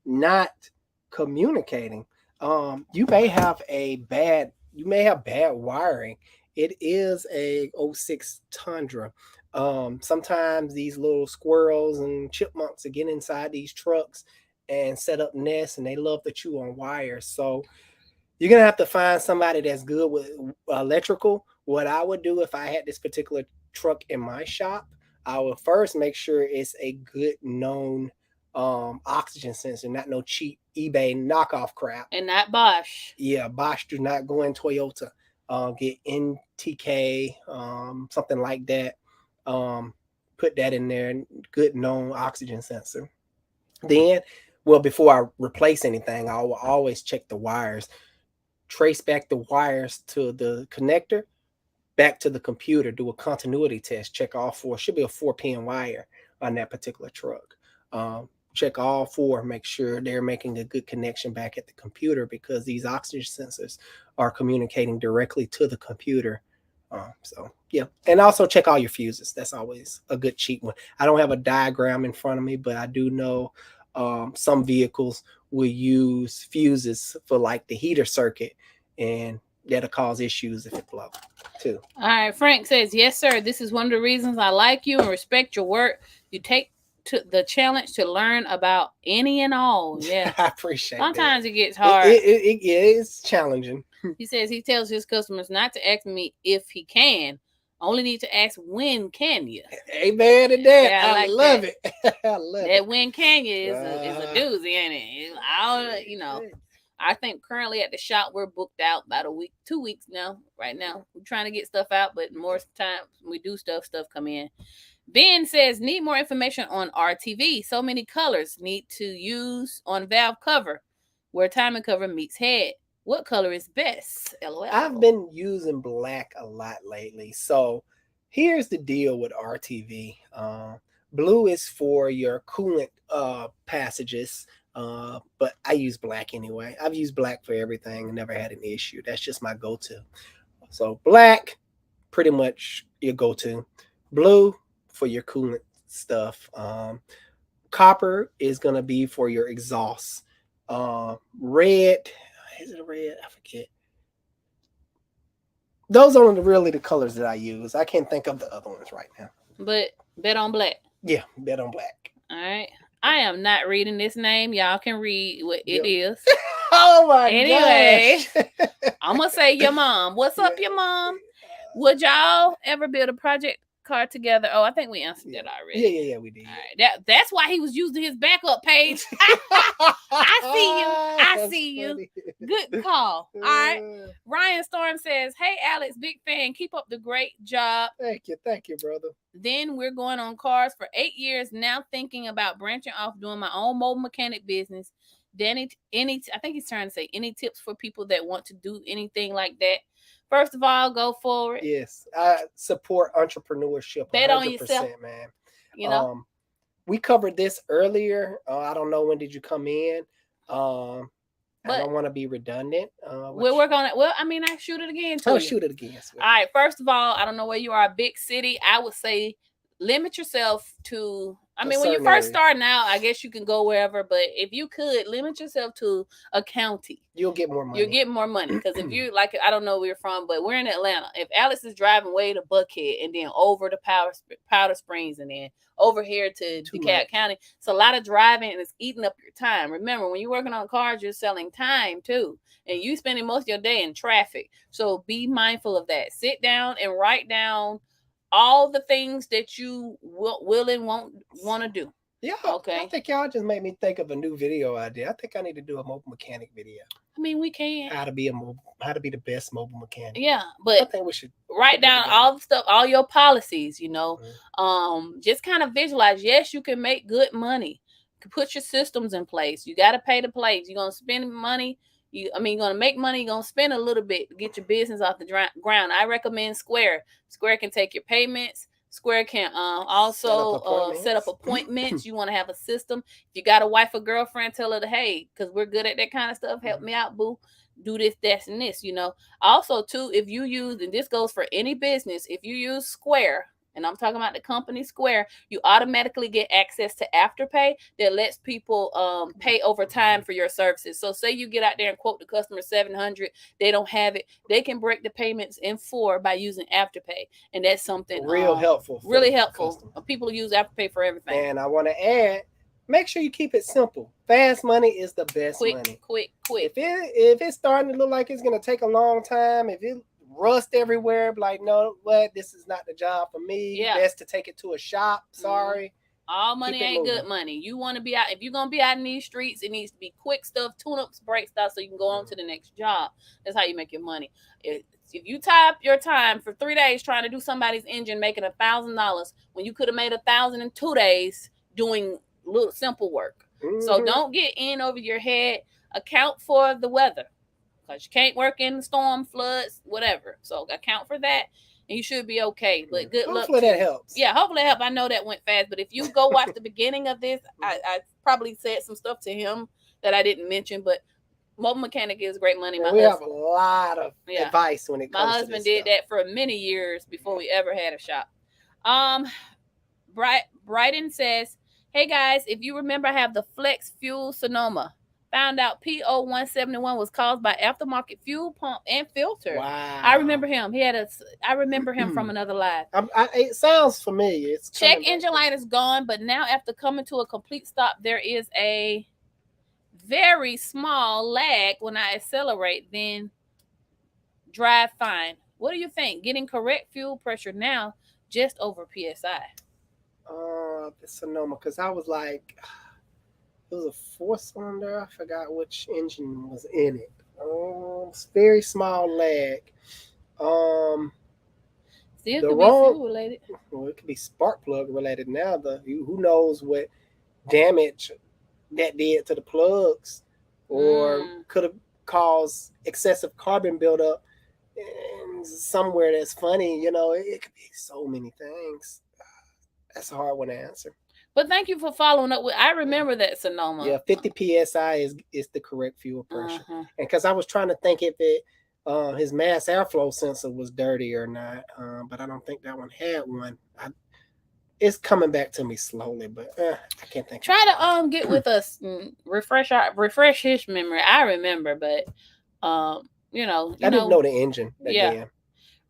not communicating. You may have bad wiring. It is a 06 Tundra. Sometimes these little squirrels and chipmunks get inside these trucks and set up nests, and they love to chew on wires. So you're gonna have to find somebody that's good with electrical. What I would do if I had this particular truck in my shop, I would first make sure it's a good known oxygen sensor, not no cheap eBay knockoff crap. And not Bosch. Yeah, Bosch do not go in Toyota. Get NTK, something like that. Put that in there, good known oxygen sensor. Then, before I replace anything, I will always check the wires. Trace back the wires to the connector, back to the computer, do a continuity test, check all 4. Should be a 4-pin wire on that particular truck. Check all 4, make sure they're making a good connection back at the computer, because these oxygen sensors are communicating directly to the computer. So yeah, and also check all your fuses. That's always a good cheap one. I don't have a diagram in front of me, but I do know some vehicles will use fuses for like the heater circuit, and that'll cause issues if it blows too. All right, Frank says, yes, sir. This is one of the reasons I like you and respect your work. You take the challenge to learn about any and all. Yeah. I appreciate Sometimes that. it gets hard. It is challenging. He says he tells his customers not to ask me if he can. Only need to ask when can you. Amen to that. Yeah, I I like love that. it. I love That it. when can you is a doozy, ain't it? I think currently at the shop we're booked out about a week, 2 weeks now. Right now, we're trying to get stuff out, but more times we do stuff come in. Ben says need more information on RTV. So many colors need to use on valve cover, where timing cover meets head. What color is best? LOL. I've been using black a lot lately. So here's the deal with RTV. Blue is for your coolant passages, but I use black anyway. I've used black for everything, never had an issue. That's just my go-to. So black, pretty much your go-to. Blue for your coolant stuff. Copper is gonna be for your exhaust. Red, is it red? I forget. Those are really the colors that I use. I can't think of the other ones right now. But bet on black. Yeah, bet on black. All right. I am not reading this name. Y'all can read what it is. Oh my Anyway, gosh. I'm going to say your mom. What's up, your mom? Would y'all ever build a project car together? Oh, I think we answered that already. Yeah, we did. All right. That's why he was using his backup page. I see you. Good call. All right. Ryan Storm says, hey, Alex, big fan. Keep up the great job. Thank you, brother. Then we're going on cars for 8 years. Now thinking about branching off, doing my own mobile mechanic business. Danny, I think he's trying to say any tips for people that want to do anything like that? First of all, go forward. Yes, I support entrepreneurship. Bet on yourself, man. You know, we covered this earlier. I don't know, when did you come in? I don't want to be redundant. We'll work on it. Well, I mean, I shoot it again too. Oh, shoot it again. All right. First of all, I don't know where you are, a big city. I would say limit yourself to. I mean, when you first starting out, I guess you can go wherever. But if you could limit yourself to a county, you'll get more money. You'll get more money because if you like, I don't know where you're from, but we're in Atlanta. If Alex is driving way to Buckhead and then over to Powder Springs and then over here to DeKalb County, it's a lot of driving and it's eating up your time. Remember, when you're working on cars, you're selling time too, and you spending most of your day in traffic. So be mindful of that. Sit down and write down all the things that you will and won't want to do. Yeah. Okay. I think y'all just made me think of a new video idea. I think I need to do a mobile mechanic video. I mean, we can. How to be the best mobile mechanic. Yeah, but I think we should write down all the stuff, all your policies. Just kind of visualize. Yes, you can make good money. You can put your systems in place. You got to pay the plates. You're gonna spend money. You're gonna make money. You're gonna spend a little bit to get your business off the ground. I recommend Square. Square can take your payments. Square can also set up appointments. You want to have a system. If you got a wife or girlfriend, tell her, hey, because we're good at that kind of stuff. Help me out, boo. Do this, that, and this. Also, too, if you use, and this goes for any business, if you use Square, and I'm talking about the company Square, you automatically get access to Afterpay that lets people pay over time for your services. So say you get out there and quote the customer $700, they don't have it, they can break the payments in 4 by using Afterpay, and that's something helpful. Really helpful. People use Afterpay for everything. And I want to add, make sure you keep it simple. Fast money is the best money. Quick. If it's starting to look like it's gonna take a long time, if it rust everywhere, like, no, what, this is not the job for me. Yeah. Best to take it to a shop. Sorry. All money ain't good money. You want to be out, if you're gonna be out in these streets, it needs to be quick stuff, tune-ups, break stuff, so you can go on to the next job. That's how you make your money. If you tie up your time for 3 days trying to do somebody's engine, making $1,000 when you could have made $1,000 in 2 days doing little simple work. So don't get in over your head. Account for the weather, because you can't work in the storm, floods, whatever. So account for that, and you should be okay. But good luck. Hopefully that helps. Yeah, hopefully that helps. I know that went fast, but if you go watch the beginning of this, I probably said some stuff to him that I didn't mention, but mobile mechanic is great money. We have a lot of advice when it comes to this. My husband did that for many years before we ever had a shop. Brighton says, hey guys, if you remember, I have the Flex Fuel Sonoma. Found out PO171 was caused by aftermarket fuel pump and filter. Wow. I remember him. I remember him from another live. It sounds familiar. It's Check engine light is gone, but now after coming to a complete stop, there is a very small lag when I accelerate, then drive fine. What do you think? Getting correct fuel pressure now, just over PSI. Sonoma, because I was like, it was a 4-cylinder. I forgot which engine was in it. It's very small lag. Still could be fuel related. Well, it could be spark plug related now. Who knows what damage that did to the plugs, or could have caused excessive carbon buildup somewhere that's funny. It could be so many things. That's a hard one to answer. But thank you for following up with. I remember that Sonoma. Yeah, 50 psi is the correct fuel pressure. And because I was trying to think if it his mass airflow sensor was dirty or not, but I don't think that one had one. It's coming back to me slowly, but I can't think. Try to get with us, refresh his memory. I remember, but I didn't know the engine. Yeah.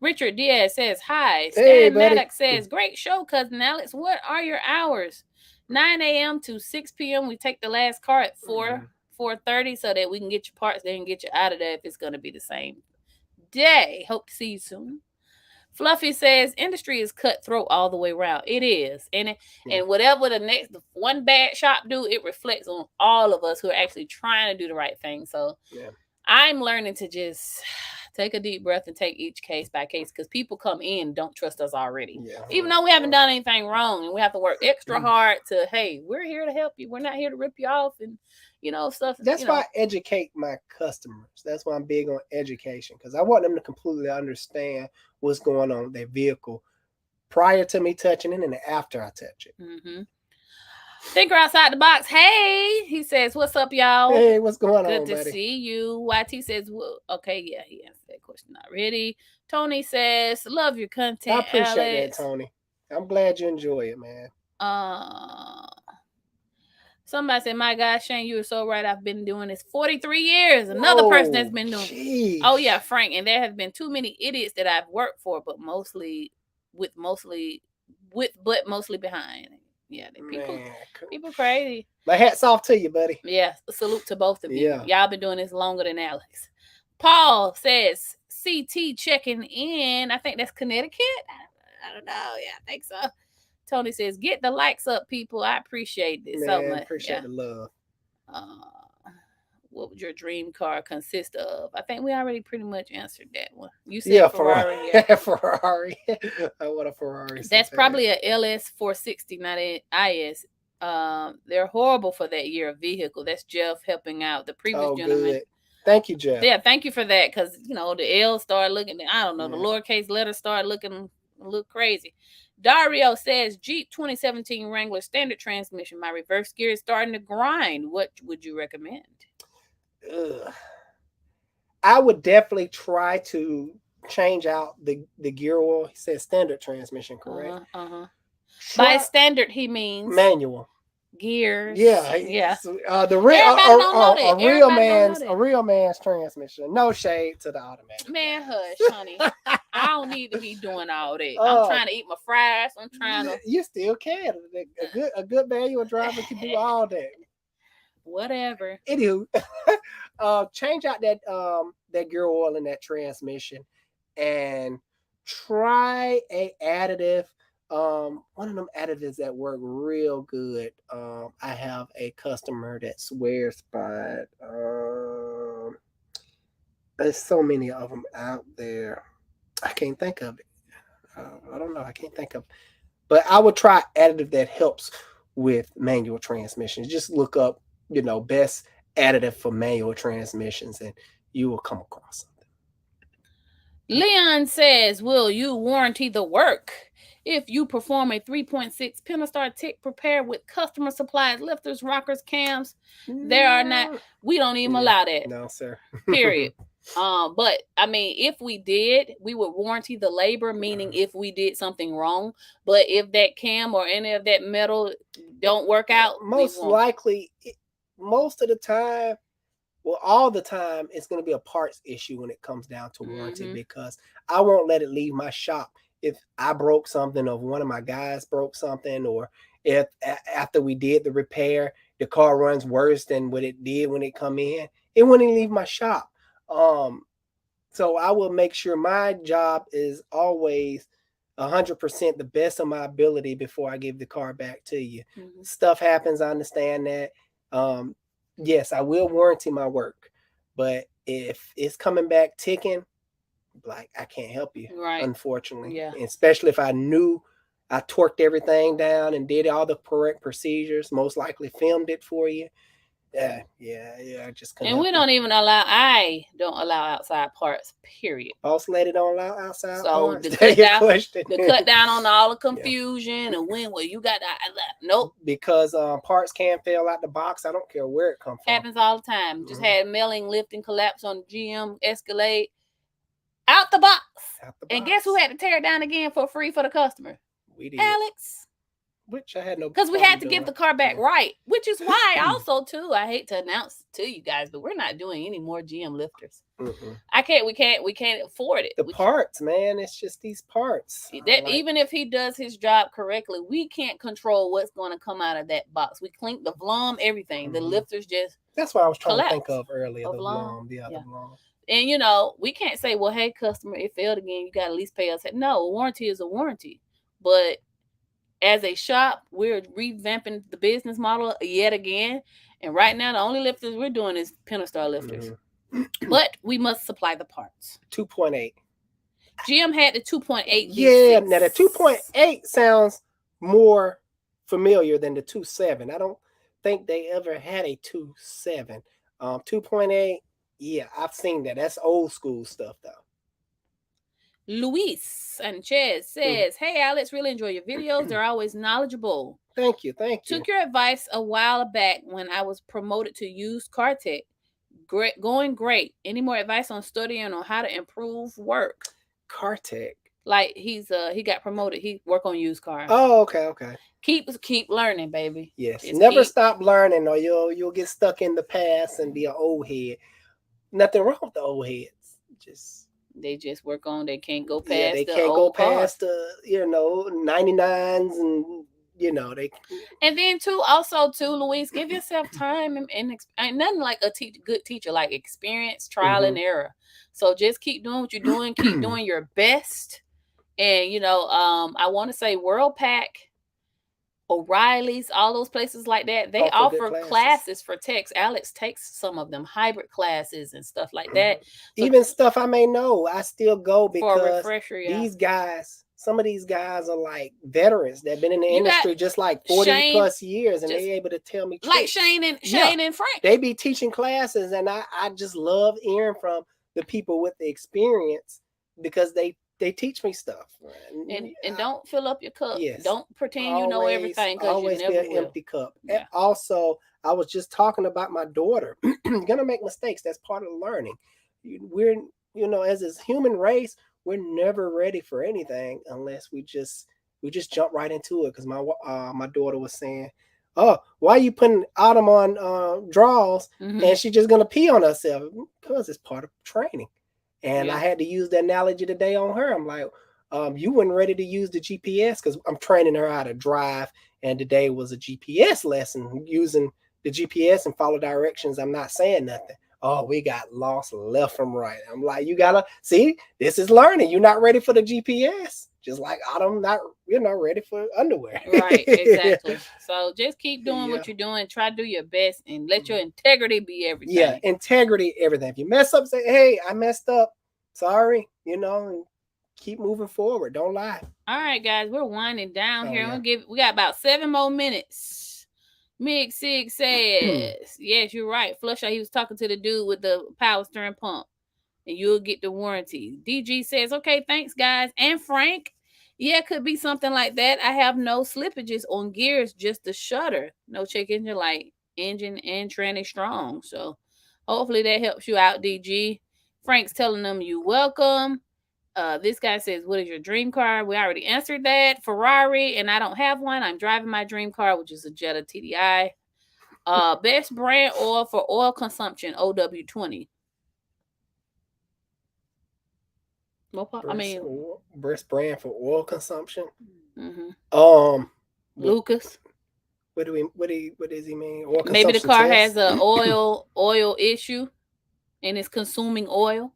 Richard Diaz says hi. Hey, Stan Maddox says, great show, cousin Alex. What are your hours? 9 a.m. to 6 p.m. We take the last car at 4:30 so that we can get your parts there and get you out of there if it's going to be the same day. Hope to see you soon. Fluffy says, industry is cutthroat all the way around. It is. And whatever the one bad shop do, it reflects on all of us who are actually trying to do the right thing. So I'm learning to just take a deep breath and take each case by case, because people come in and don't trust us already. Even though we haven't done anything wrong, and we have to work extra hard to, hey, we're here to help you. We're not here to rip you off and, stuff. That's why I educate my customers. That's why I'm big on education, because I want them to completely understand what's going on with their vehicle prior to me touching it and after I touch it. Thinker outside the box. Hey, he says, what's up, y'all? Hey, what's going on, Good to see you. YT says, well, okay, yeah, he answered that question already. Tony says, love your content, I appreciate Alex. that, Tony. I'm glad you enjoy it, man. Somebody said, my gosh, Shane, you were so right. I've been doing this 43 years. Another person that's been doing it. Oh, yeah, Frank. And there have been too many idiots that I've worked for, but mostly behind. Yeah, people crazy. My hat's off to you, buddy. Yeah, salute to both of you. Yeah. Y'all been doing this longer than Alex. Paul says, CT checking in. I think that's Connecticut. I don't know. Yeah, I think so. Tony says, get the likes up, people. I appreciate this so much. Appreciate the love. What would your dream car consist of? I think we already pretty much answered that one. You said Ferrari. Yeah, Ferrari. I want a Ferrari. That's probably a LS 460, not an IS. They're horrible for that year of vehicle. That's Jeff helping out the previous gentleman. Good. Thank you, Jeff. Yeah, thank you for that, because the L started looking. I don't know. The lowercase letters started looking a little crazy. Dario says, Jeep 2017 Wrangler standard transmission. My reverse gear is starting to grind. What would you recommend? I would definitely try to change out the gear oil. He says standard transmission, correct? By standard, he means manual gears. Yeah. The real a real man's transmission. No shade to the automatic. Man, hush, honey. I don't need to be doing all that. I'm trying to eat my fries. I'm trying to. You still can. A good manual driver can do all that. Whatever. Anywho, change out that gear oil in that transmission, and try a additive. One of them additives that work real good. I have a customer that swears by it. There's so many of them out there. I can't think of it. I don't know. I can't think of it. But I would try additive that helps with manual transmissions. Just look up, best additive for manual transmissions, and you will come across something. Leon says, will you warranty the work if you perform a 3.6 Pentastar Tech prepared with customer supplied lifters, rockers, cams? There are not. We don't even allow that. No, sir. Period. But I mean, if we did, we would warranty the labor, meaning if we did something wrong. But if that cam or any of that metal don't work out, most likely, most of the time, Well, all the time it's going to be a parts issue when it comes down to warranty Mhm. because I won't let it leave my shop. If I broke something or one of my guys broke something, or if after we did the repair, the car runs worse than what it did when it come in, it wouldn't leave my shop. Um, so I will make sure my job is always 100% the best of my ability before I give the car back to you. Mhm. Stuff happens, I understand that. Um, yes, I will warranty my work, but if it's coming back ticking, like I can't help you, Right. unfortunately. Yeah. And especially if I knew I torqued everything down and did all the correct procedures, most likely filmed it for you. Yeah, I just couldn't And help we you. don't even allow. I don't allow outside parts. Period. Boss lady don't allow outside So parts. the That's cut your down, question. the cut down on all the Yeah. confusion and when well you got nope. Because parts can fail out the box. I don't care where it come from. Happens all the time. Just Mhm. had milling, lift, and collapse on GM Escalade out the box. Out the And guess who box. had to tear it down again for free for the customer? We did. Alex. Which I had no Because we problem had to give doing. the car back Yeah. right, which is why also too, I hate to announce to you guys, but we're not doing any more GM lifters. Mm-mm. We can't afford it. The parts, man, it's just these parts. That even if he does his job correctly, we can't control what's going to come out of that box. We clink the Vlom, everything. The lifters just That's what I was trying collapse. to think of earlier. A The Vlom, the other yeah. Vlom. And we can't say, well, hey, customer, it failed again. You got to at least pay us. No, a warranty is a warranty. But as a shop, we're revamping the business model yet again. And right now, the only lifters we're doing is Pentastar lifters. But we must supply the parts. 2.8. GM had the 2.8. Yeah, now the 2.8 sounds more familiar than the 2.7. I don't think they ever had a 2.7. 2.8, yeah, I've seen that. That's old school stuff though. Luis Sanchez says, hey, Alex, really enjoy your videos. They're always knowledgeable. Thank you. Took your advice a while back when I was promoted to used car tech. Going great. Any more advice on studying on how to improve work? Car tech. Like he got promoted. He work on used cars. Oh, okay. Keep learning, baby. Yes. Never stop learning or you'll get stuck in the past and be an old head. Nothing wrong with the old heads. They just work on. They can't go past. Yeah, they can't go past the 99s and they. And then also Luis, give yourself time and nothing like a good teacher like experience, trial and error. So just keep doing what you're doing. Keep doing your best. And I want to say WorldPac, O'Reilly's, all those places like that, they offer classes for techs. Alex takes some of them, hybrid classes and stuff like that. So even stuff I may know, I still go because for a refresher, these guys, some of these guys are like veterans that have been in the industry just like 40 plus years, and they're able to tell me tricks. Like Shane and Frank. They be teaching classes, and I just love hearing from the people with the experience because they teach me stuff. And don't fill up your cup. Yes. Don't pretend you know everything because you never be an empty cup. Yeah. And also, I was just talking about my daughter. Gonna make mistakes. That's part of learning. We're as a human race, we're never ready for anything unless we just jump right into it. Because my daughter was saying, "Oh, why are you putting Autumn on draws and she's just gonna pee on herself?" Because it's part of training. And I had to use the analogy today on her. I'm like, you weren't ready to use the GPS because I'm training her how to drive. And today was a GPS lesson using the GPS and follow directions. I'm not saying nothing. Oh, we got lost left from right. I'm like, you gotta see, this is learning. You're not ready for the GPS. Just like Autumn, you're not ready for underwear. Right, exactly. So just keep doing what you're doing. Try to do your best and let your integrity be everything. Yeah, integrity, everything. If you mess up, say, hey, I messed up. Sorry, and keep moving forward. Don't lie. All right, guys, we're winding down here. We got about 7 more minutes. Mig Sig says, yes, you're right. Flusha, he was talking to the dude with the power steering pump. And you'll get the warranty. DG says, okay, thanks, guys. And Frank, yeah, it could be something like that. I have no slippages on gears, just the shutter. No check engine light. Engine and tranny strong. So hopefully that helps you out, DG. Frank's telling them you're welcome. This guy says, what is your dream car? We already answered that. Ferrari, and I don't have one. I'm driving my dream car, which is a Jetta TDI. Best brand oil for oil consumption, OW20. Breast brand for oil consumption. Mm-hmm. Lucas. What does he mean? Oil maybe the car has an oil issue, and it's consuming oil.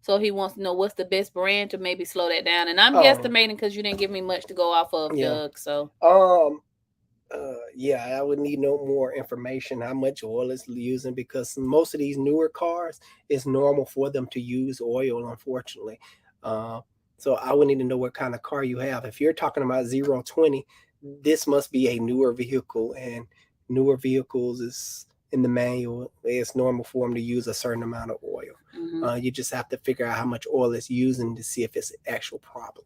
So he wants to know what's the best brand to maybe slow that down. And I'm guesstimating because you didn't give me much to go off of, Doug. So yeah, I would need no more information how much oil it's using, because most of these newer cars, it's normal for them to use oil, unfortunately. So I would need to know what kind of car you have. If you're talking about 0-20, this must be a newer vehicle, and newer vehicles is in the manual. It's normal for them to use a certain amount of oil. You just have to figure out how much oil it's using to see if it's an actual problem.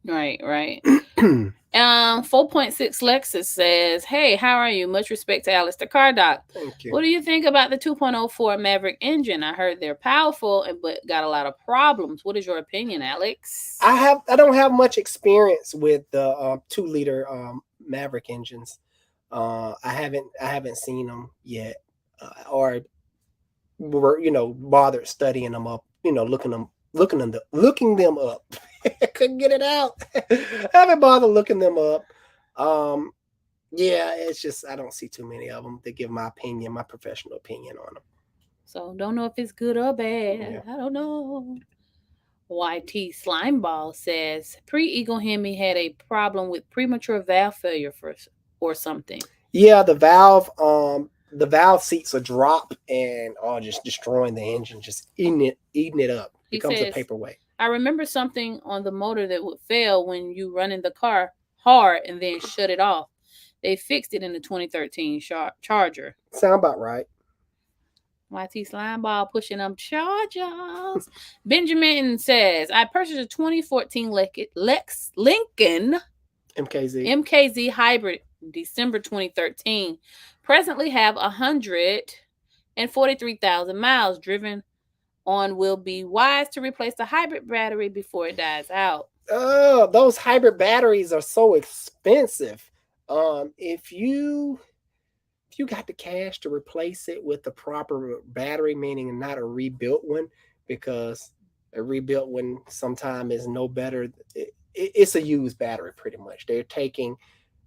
Right. 4.6 Lexus says, "Hey, how are you? Much respect to Alex the Car Doc. Thank you. What do you think about the 2.04 Maverick engine? I heard they're powerful but got a lot of problems. What is your opinion, Alex?" I don't have much experience with the 2-liter Maverick engines. I haven't seen them yet, or bothered studying them up. Looking them up. Couldn't get it out. I haven't bothered looking them up. Yeah, it's just I don't see too many of them to give my professional opinion on them. So don't know if it's good or bad. Yeah. I don't know. YT Slimeball says pre-Eagle Hemi had a problem with premature valve failure or something. Yeah, the valve seats are drop and just destroying the engine, just eating it up. Becomes a paperweight. I remember something on the motor that would fail when you run in the car hard and then shut it off. They fixed it in the 2013 Charger. Sound about right. YT Slimeball pushing them Chargers. Benjamin says, I purchased a 2014 Lincoln MKZ hybrid December 2013. Presently have 143,000 miles driven on. Will be wise to replace the hybrid battery before it dies out. Oh, those hybrid batteries are so expensive. If you got the cash to replace it with the proper battery, meaning not a rebuilt one, because a rebuilt one sometimes is no better. It's a used battery pretty much. They're taking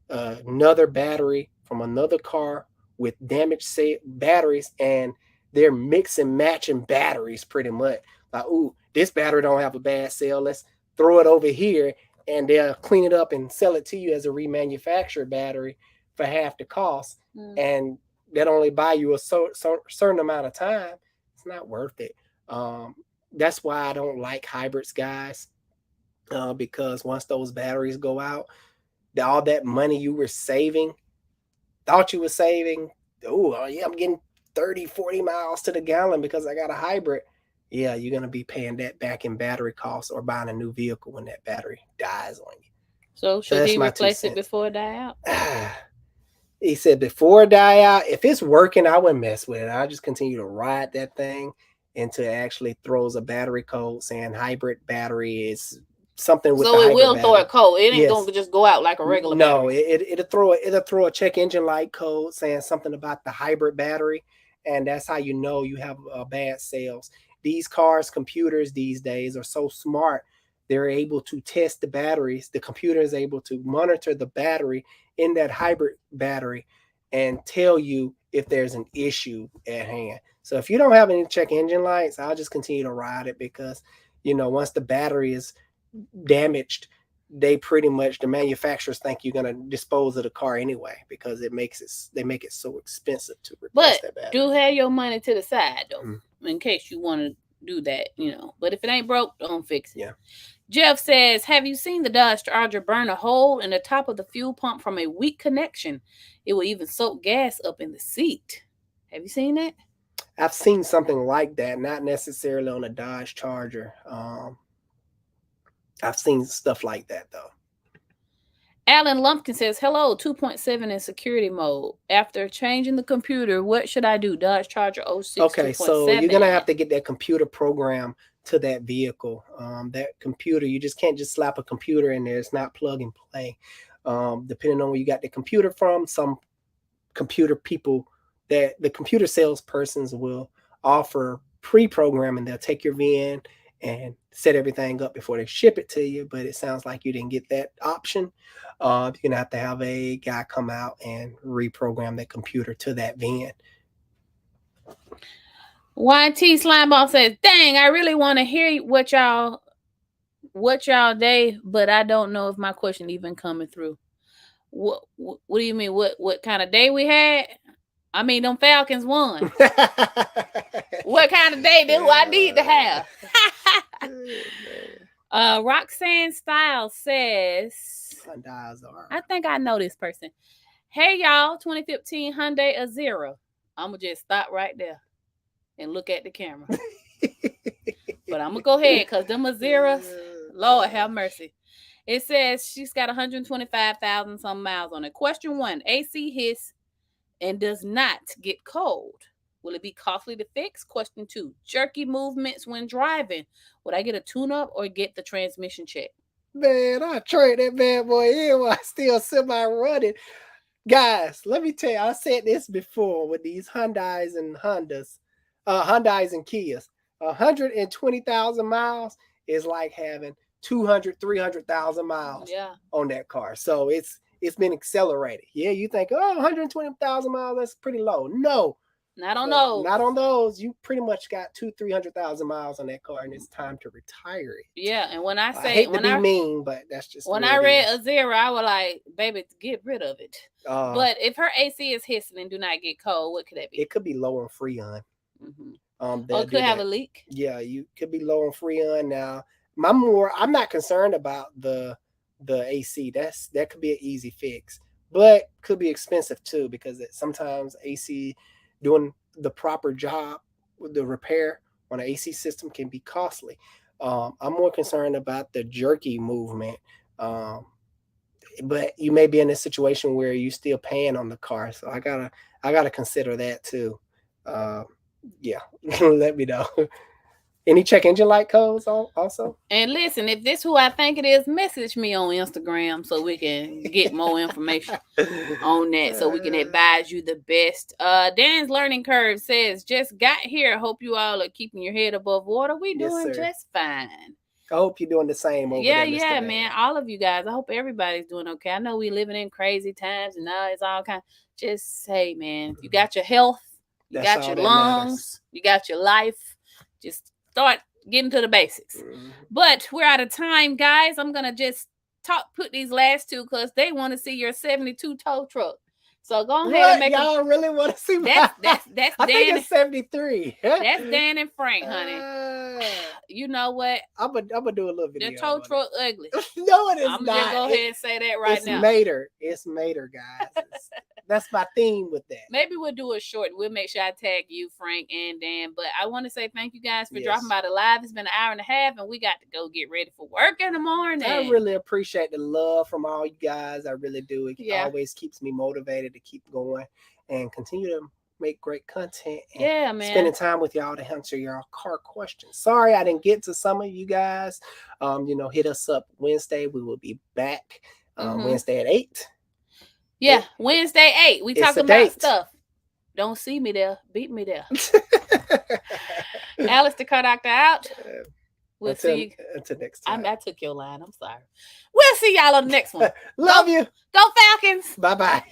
another battery from another car with damaged batteries, and they're mixing matching batteries pretty much. Like, ooh, this battery don't have a bad cell. Let's throw it over here, and they'll clean it up and sell it to you as a remanufactured battery for half the cost. And that only buy you a certain amount of time. It's not worth it. That's why I don't like hybrids, guys, because once those batteries go out, all that money you were saving, thought you were saving, oh yeah, I'm getting 30-40 miles to the gallon because I got a hybrid. Yeah, you're going to be paying that back in battery costs or buying a new vehicle when that battery dies on you. So should he replace it before it die out? He said before it die out. If it's working, I wouldn't mess with it. I'll just continue to ride that thing until it actually throws a battery code saying hybrid battery is something with. So it will throw a code. It ain't going to just go out like a regular battery. It'll throw a check engine light code saying something about the hybrid battery, and that's how you know you have bad sales. These cars, computers these days are so smart. They're able to test the batteries. The computer is able to monitor the battery in that hybrid battery and tell you if there's an issue at hand. So if you don't have any check engine lights, I'll just continue to ride it because, once the battery is damaged, they pretty much, the manufacturers think you're going to dispose of the car anyway because they make it so expensive to replace that battery. Do have your money to the side though, in case you want to do that, But if it ain't broke, don't fix it. Yeah. Jeff says, have you seen the Dodge Charger burn a hole in the top of the fuel pump from a weak connection? It will even soak gas up in the seat. Have you seen that? I've seen something like that, not necessarily on a Dodge Charger. I've seen stuff like that though. Alan Lumpkin says, hello, 2.7 in security mode. After changing the computer, what should I do? Dodge Charger 06 Okay, 2.7. so you're going to have to get that computer program to that vehicle. That computer, you just can't just slap a computer in there. It's not plug and play. Depending on where you got the computer from, some computer people that the computer salespersons will offer pre-programming. They'll take your VN and set everything up before they ship it to you. But it sounds like you didn't get that option. You're gonna have to have a guy come out and reprogram that computer to that VN. YT Slimeball says, "Dang, I really want to hear what y'all day, but I don't know if my question even coming through." What do you mean? What kind of day we had? I mean, them Falcons won. What kind of day do I need to have? Roxanne Styles says, I think I know this person. Hey y'all, 2015 Hyundai Azera. I'm gonna just stop right there and look at the camera. But I'm gonna go ahead because them Azeras, Lord have mercy. It says she's got 125,000 some miles on it. Question 1: AC hiss and does not get cold. Will it be costly to fix? Question 2: jerky movements when driving. Would I get a tune-up or get the transmission check? Man, I trade that bad boy in while I still semi-running. Guys, let me tell you, I said this before with these Hyundais and Hondas, Hyundais and Kias. 120,000 miles is like having 200, 300,000 miles on that car. So it's been accelerated. Yeah, you think, 120,000 miles, that's pretty low. No. Not on those. Not on those. You pretty much got 200,000-300,000 miles on that car, and it's time to retire it. Yeah, and when I say, I hate to be mean, but that's just when I read Azera, I was like, baby, get rid of it. But if her AC is hissing and do not get cold, what could that be? It could be low on Freon. It could have a leak. Yeah, you could be low on Freon. Now, I'm not concerned about the AC. That could be an easy fix, but could be expensive too because sometimes AC doing the proper job with the repair on an AC system can be costly. I'm more concerned about the jerky movement. But you may be in a situation where you're still paying on the car, so I gotta consider that too. Yeah, let me know. Any check engine light codes also? And listen, if this who I think it is, message me on Instagram so we can get more information on that, so we can advise you the best. Dan's learning curve says, just got here. Hope you all are keeping your head above water. We doing just fine. I hope you're doing the same over there. Yeah, man. All of you guys. I hope everybody's doing okay. I know we living in crazy times and now it's all kind. Just say, man, you got your health, you got your lungs, you got your life. Just start getting to the basics. But we're out of time, guys. I'm gonna just put these last two because they want to see your 72 tow truck. So go ahead and make y'all really want to see that's I think it's 73. That's Dan and Frank, honey. You know what? I'm gonna do a little video. The tow truck ugly. No, it is I'm not. Just go ahead and say that right now. It's Mater, guys. That's my theme with that. Maybe we'll do a short. We'll make sure I tag you, Frank and Dan. But I want to say thank you guys for dropping by the live. It's been an hour and a half, and we got to go get ready for work in the morning. I really appreciate the love from all you guys. I really do. It always keeps me motivated to keep going and continue to make great content. And man. Spending time with y'all to answer your car questions. Sorry I didn't get to some of you guys. Hit us up Wednesday. We will be back Wednesday at 8. Yeah, Wednesday 8. We talking about stuff. Don't see me there. Beat me there. Alice the car doctor out. We'll see you. Until next time. I took your line. I'm sorry. We'll see y'all on the next one. Love you. Go Falcons. Bye-bye.